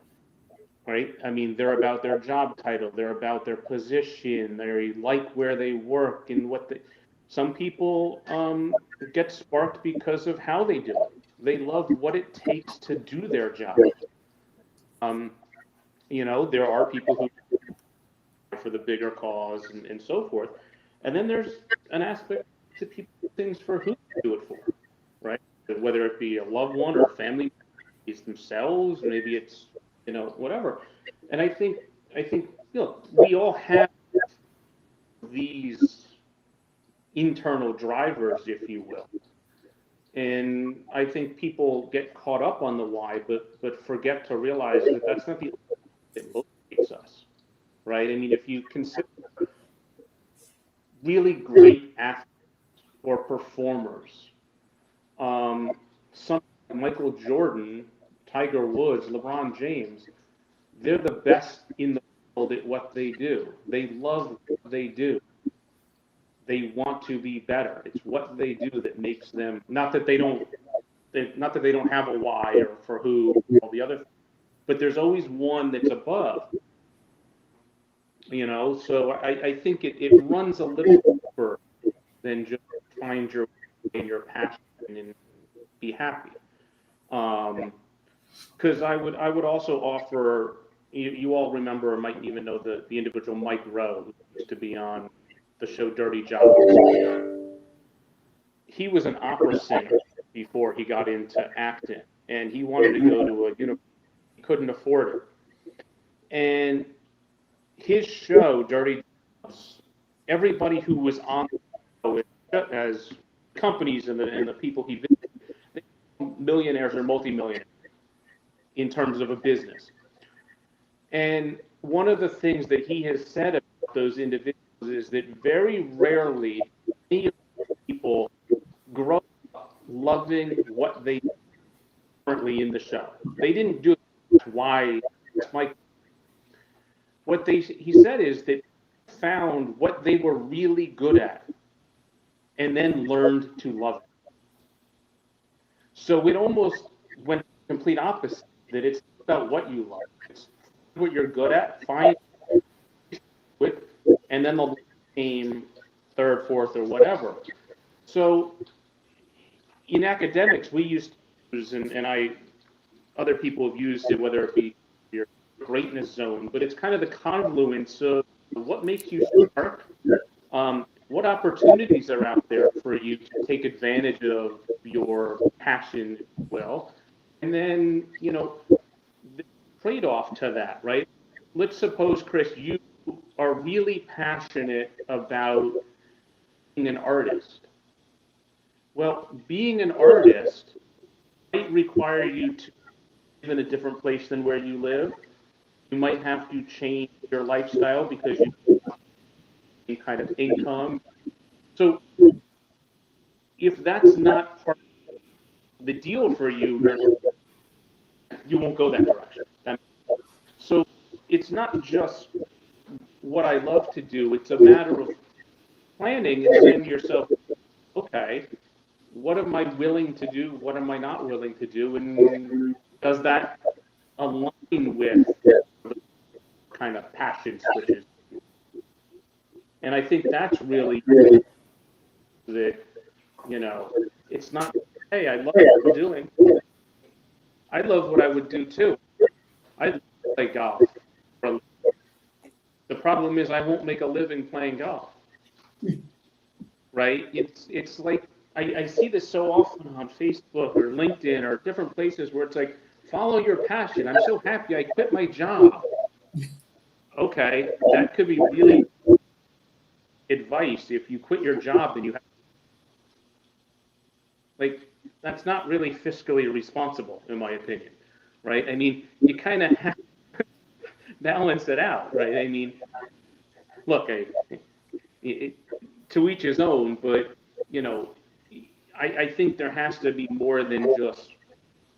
right? I mean, they're about their job title, they're about their position, they like where they work and what they. Some people get sparked because of how they do it. They love what it takes to do their job. Um, there are people who for the bigger cause and so forth, and then there's an aspect to people do things for who they do it for, right? Whether it be a loved one or a family, it's themselves, maybe it's whatever. And I think we all have these internal drivers, if you will. And I think people get caught up on the why, but forget to realize that that's not the only thing that motivates us, right? I mean, if you consider really great athletes or performers, some like Michael Jordan, Tiger Woods, LeBron James, they're the best in the world at what they do. They love what they do. They want to be better. It's what they do that makes them. Not that they don't have a why or for who all the other, but there's always one that's above. So I think it runs a little deeper than just find your way and your passion and be happy. Because I would also offer, you all remember or might even know the individual Mike Rowe, who used to be on the show Dirty Jobs. He was an opera singer before he got into acting, and he wanted to go to a university. He couldn't afford it. And his show, Dirty Jobs, everybody who was on the show as companies and the people he visited, they were millionaires or multimillionaires in terms of a business. And one of the things that he has said about those individuals is that very rarely any people grow up loving what they do currently in the show. They didn't do it. Why? Mike. What he said is that found what they were really good at and then learned to love it. So it almost went complete opposite, that it's about what you love. It's what you're good at, find it, and then the came third, fourth, or whatever. So in academics, we used to use, and other people have used it, whether it be your greatness zone, but it's kind of the confluence of what makes you spark, what opportunities are out there for you to take advantage of your passion, if you will, and then the trade-off to that, right? Let's suppose, Chris, you are really passionate about being an artist. Well, being an artist might require you to live in a different place than where you live. You might have to change your lifestyle because you have any kind of income. So if that's not part of the deal for you, you won't go that direction. So it's not just what I love to do. It's a matter of planning and saying to yourself, okay, what am I willing to do? What am I not willing to do? And does that align with the kind of passion switches? And I think that's really that, it's not, hey, I love what I'm doing. I love what I would do too. I play golf. The problem is I won't make a living playing golf. Right? It's like I see this so often on Facebook or LinkedIn or different places where it's like, follow your passion. I'm so happy I quit my job. Okay, that could be really advice. If you quit your job, then you have, like, that's not really fiscally responsible, in my opinion. Right? I mean, you kind of have to balance it out, right? I mean, look, to each his own, but I think there has to be more than just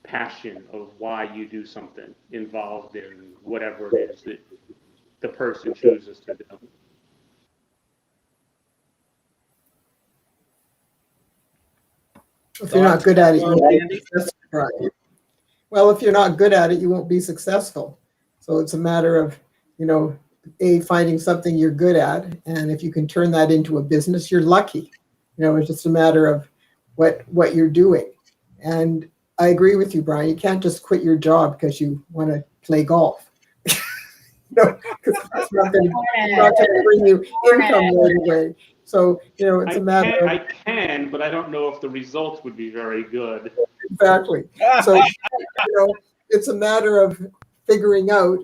passion of why you do something involved in whatever it is that the person chooses to do. If you're not good at it, you won't be successful. Well, if you're not good at it, you won't be successful. So it's a matter of, finding something you're good at. And if you can turn that into a business, you're lucky. It's just a matter of what you're doing. And I agree with you, Brian. You can't just quit your job because you want to play golf. Because that's not going to bring you income right away. So, it's a matter of... I can, but I don't know if the results would be very good. Exactly. So, it's a matter of figuring out,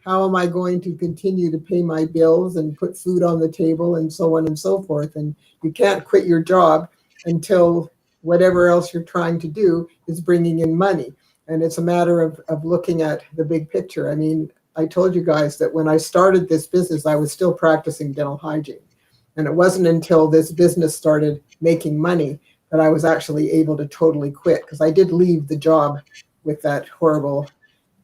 how am I going to continue to pay my bills and put food on the table and so on and so forth. And you can't quit your job until whatever else you're trying to do is bringing in money. And it's a matter of looking at the big picture. I mean, I told you guys that when I started this business, I was still practicing dental hygiene. And it wasn't until this business started making money that I was actually able to totally quit, because I did leave the job with that horrible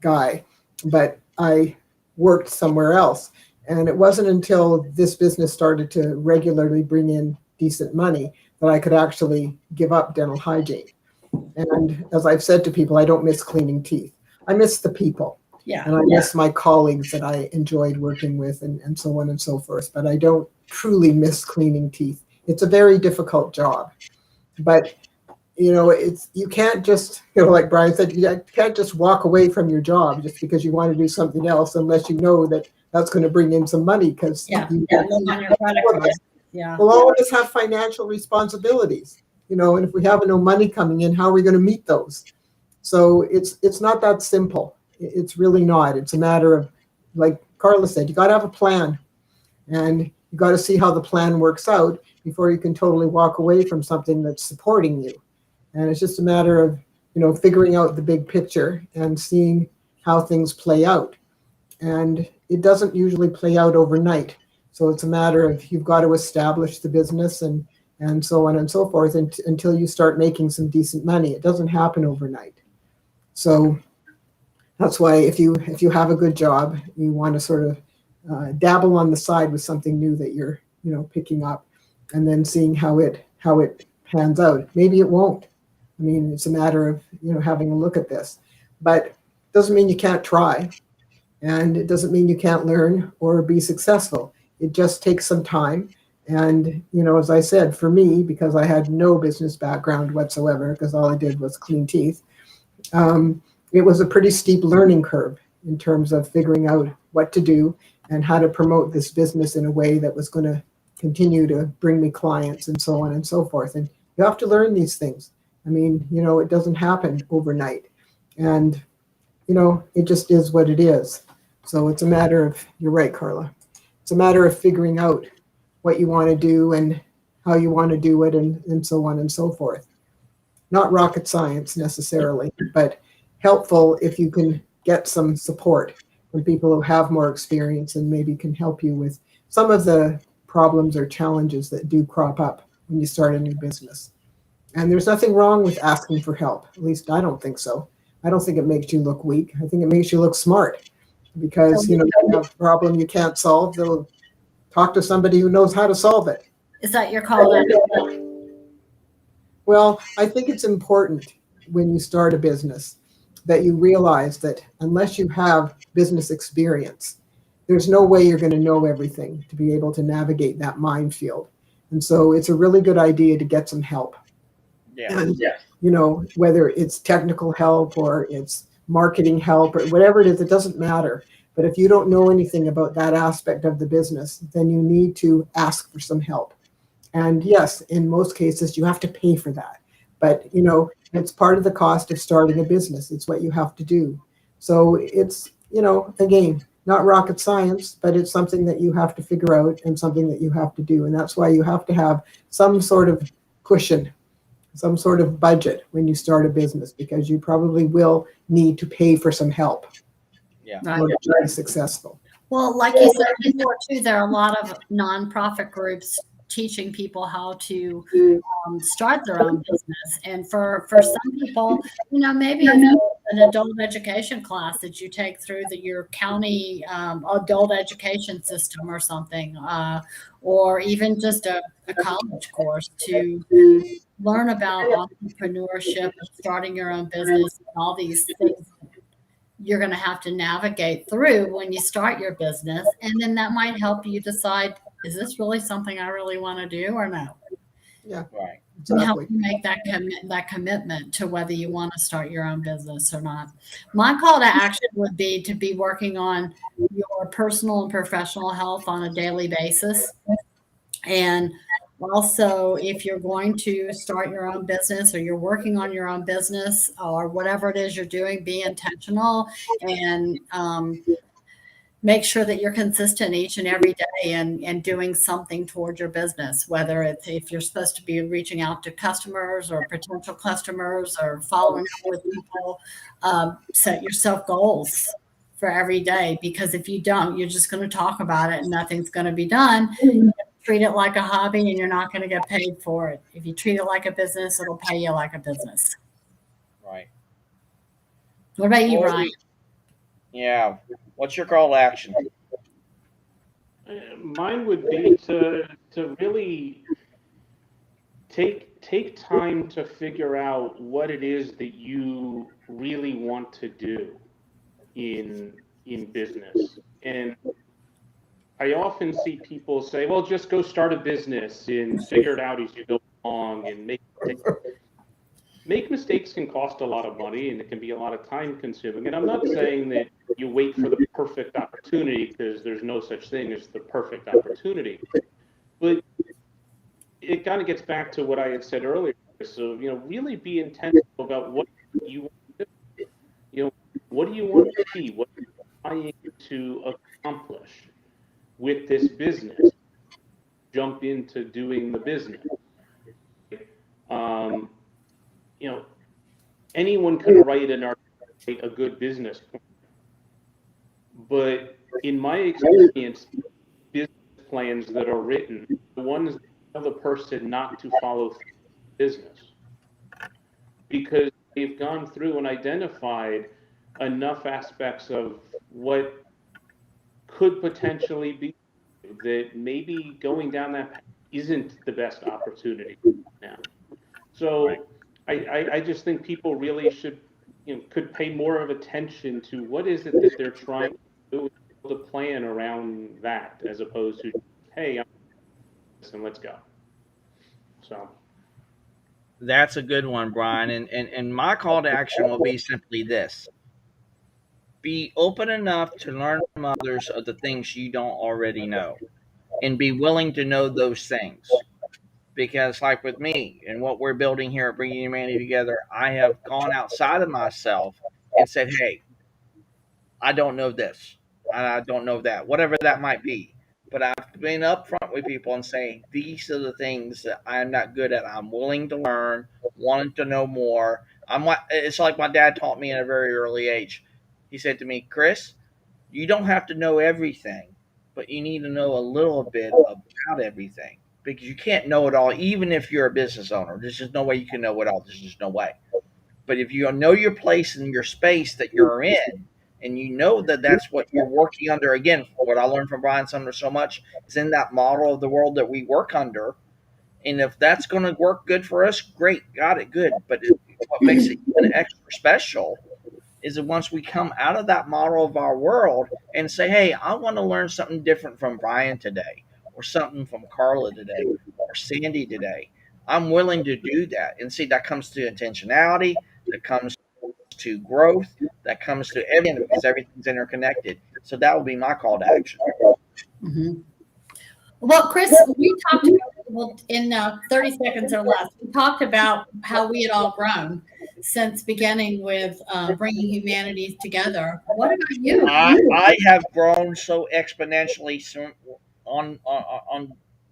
guy, but I worked somewhere else. And it wasn't until this business started to regularly bring in decent money that I could actually give up dental hygiene. And as I've said to people, I don't miss cleaning teeth. I miss the people. Yeah. And I miss my colleagues that I enjoyed working with and so on and so forth. But I don't truly miss cleaning teeth. It's a very difficult job. But, you can't just, like Brian said, you can't just walk away from your job just because you want to do something else unless you know that that's going to bring in some money. Because on your product list. Yeah. We'll always have financial responsibilities, and if we have no money coming in, how are we going to meet those? So it's not that simple. It's really not. It's a matter of, like Carla said, you got to have a plan, and you got to see how the plan works out before you can totally walk away from something that's supporting you. And it's just a matter of, figuring out the big picture and seeing how things play out. And it doesn't usually play out overnight. So it's a matter of, you've got to establish the business and so on and so forth until you start making some decent money. It doesn't happen overnight. So that's why if you have a good job, you want to sort of dabble on the side with something new that you're picking up, and then seeing how it pans out. Maybe it won't. I mean, it's a matter of having a look at this, but it doesn't mean you can't try, and it doesn't mean you can't learn or be successful. It just takes some time. And as I said, for me, because I had no business background whatsoever, because all I did was clean teeth, it was a pretty steep learning curve in terms of figuring out what to do and how to promote this business in a way that was going to continue to bring me clients and so on and so forth. And you have to learn these things. I mean, it doesn't happen overnight. And, it just is what it is. So it's a matter of, you're right, Carla. It's a matter of figuring out what you want to do and how you want to do it and so on and so forth. Not rocket science necessarily, but helpful if you can get some support from people who have more experience and maybe can help you with some of the problems or challenges that do crop up when you start a new business. And there's nothing wrong with asking for help. At least I don't think so. I don't think it makes you look weak. I think it makes you look smart because, you have a problem you can't solve, they'll talk to somebody who knows how to solve it. Is that your call to action? Well, I think it's important when you start a business that you realize that unless you have business experience, there's no way you're going to know everything to be able to navigate that minefield. And so it's a really good idea to get some help. Yeah. And, whether it's technical help or it's marketing help or whatever it is, it doesn't matter. But if you don't know anything about that aspect of the business, then you need to ask for some help. And yes, in most cases, you have to pay for that. But, it's part of the cost of starting a business. It's what you have to do. So it's, again, not rocket science, but it's something that you have to figure out and something that you have to do. And that's why you have to have some sort of cushion, some sort of budget when you start a business, because you probably will need to pay for some help Yeah. in order to be successful. Well, like you said before, too, there are a lot of nonprofit groups teaching people how to start their own business. And for some people, maybe it's an adult education class that you take through your county adult education system or something, or even just a college course to learn about entrepreneurship and starting your own business and all these things you're going to have to navigate through when you start your business. And then that might help you decide, is this really something I really want to do or no? Yeah, Right. And help exactly. you make that commitment to whether you want to start your own business or not. My call to action would be to be working on your personal and professional health on a daily basis. And also, if you're going to start your own business or you're working on your own business or whatever it is you're doing, be intentional and make sure that you're consistent each and every day and doing something towards your business, whether it's if you're supposed to be reaching out to customers or potential customers or following up with people, set yourself goals for every day, because if you don't, you're just going to talk about it and nothing's going to be done. Treat it like a hobby and you're not going to get paid for it. If you treat it like a business, it'll pay you like a business. Right. What about you, Ryan? Yeah. What's your call to action? Mine would be to really take time to figure out what it is that you really want to do in business. And I often see people say, well, just go start a business and figure it out as you go along and make mistakes. Make mistakes can cost a lot of money and it can be a lot of time consuming. And I'm not saying that you wait for the perfect opportunity, because there's no such thing as the perfect opportunity. But it kind of gets back to what I had said earlier. So, really be intentional about what you want to do. What do you want to be? What are you trying to accomplish with this business? Jump into doing the business. Anyone can write a good business plan. But in my experience, business plans that are written, the ones that tell the person not to follow business, because they've gone through and identified enough aspects of what could potentially be that maybe going down that path isn't the best opportunity now. So I just think people really should, could pay more of attention to what is it that they're trying to do, build a plan around that, as opposed to, hey, I'm this and let's go. So That's a good one, Brian. And my call to action will be simply this: be open enough to learn from others of the things you don't already know, and be willing to know those things. Because, like with me and what we're building here at Bringing Humanity Together, I have gone outside of myself and said, hey, I don't know this. I don't know that, whatever that might be. But I've been upfront with people and saying, these are the things that I'm not good at. I'm willing to learn, wanting to know more. It's like my dad taught me at a very early age. He said to me, Chris, You don't have to know everything, but you need to know a little bit about everything because you can't know it all, even if you're a business owner. There's just no way you can know it all. There's just no way. But if you know your place and your space that you're in, and you know that that's what you're working under, again, what I learned from Brian Sumner so much is in that model of the world that we work under. And if that's going to work good for us, great, got it, good. But what makes it even extra special is that once we come out of that model of our world and say, hey, I want to learn something different from Brian today, or something from Carla today, or Sandy today, I'm willing to do that. And see, that comes to intentionality, that comes to growth, that comes to everything because everything's interconnected. So that would be my call to action. Mm-hmm. Well, Chris, we talked about, in 30 seconds or less, we talked about how we had all grown since beginning with bringing humanity together. What about you? I have grown so exponentially on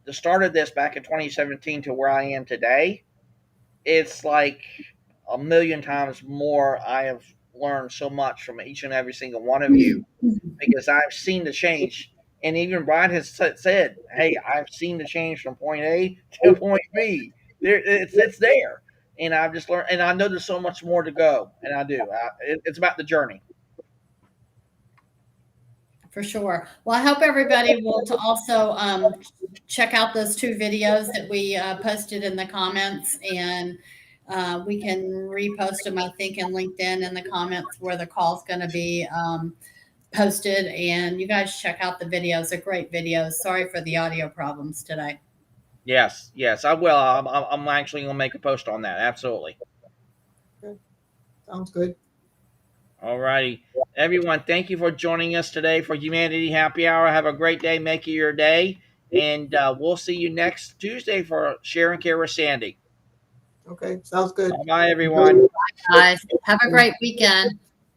the start of this back in 2017 to where I am today. It's like a million times more. I have learned so much from each and every single one of you because I've seen the change. And even Brian has said, "Hey, I've seen the change from point A to point B. It's there." And I've just learned, and I know there's so much more to go, and I do. It's about the journey. For sure. Well, I hope everybody will to also check out those 2 videos that we posted in the comments, and we can repost them, I think, in LinkedIn in the comments where the call's going to be posted. And you guys check out the videos. They're great videos. Sorry for the audio problems today. Yes, I will. I'm actually going to make a post on that. Absolutely. Okay. Sounds good. All righty. Everyone, thank you for joining us today for Humanity Happy Hour. Have a great day. Make it your day. And we'll see you next Tuesday for Share and Care with Sandy. Okay, sounds good. Bye, everyone. Bye, guys. Have a great weekend.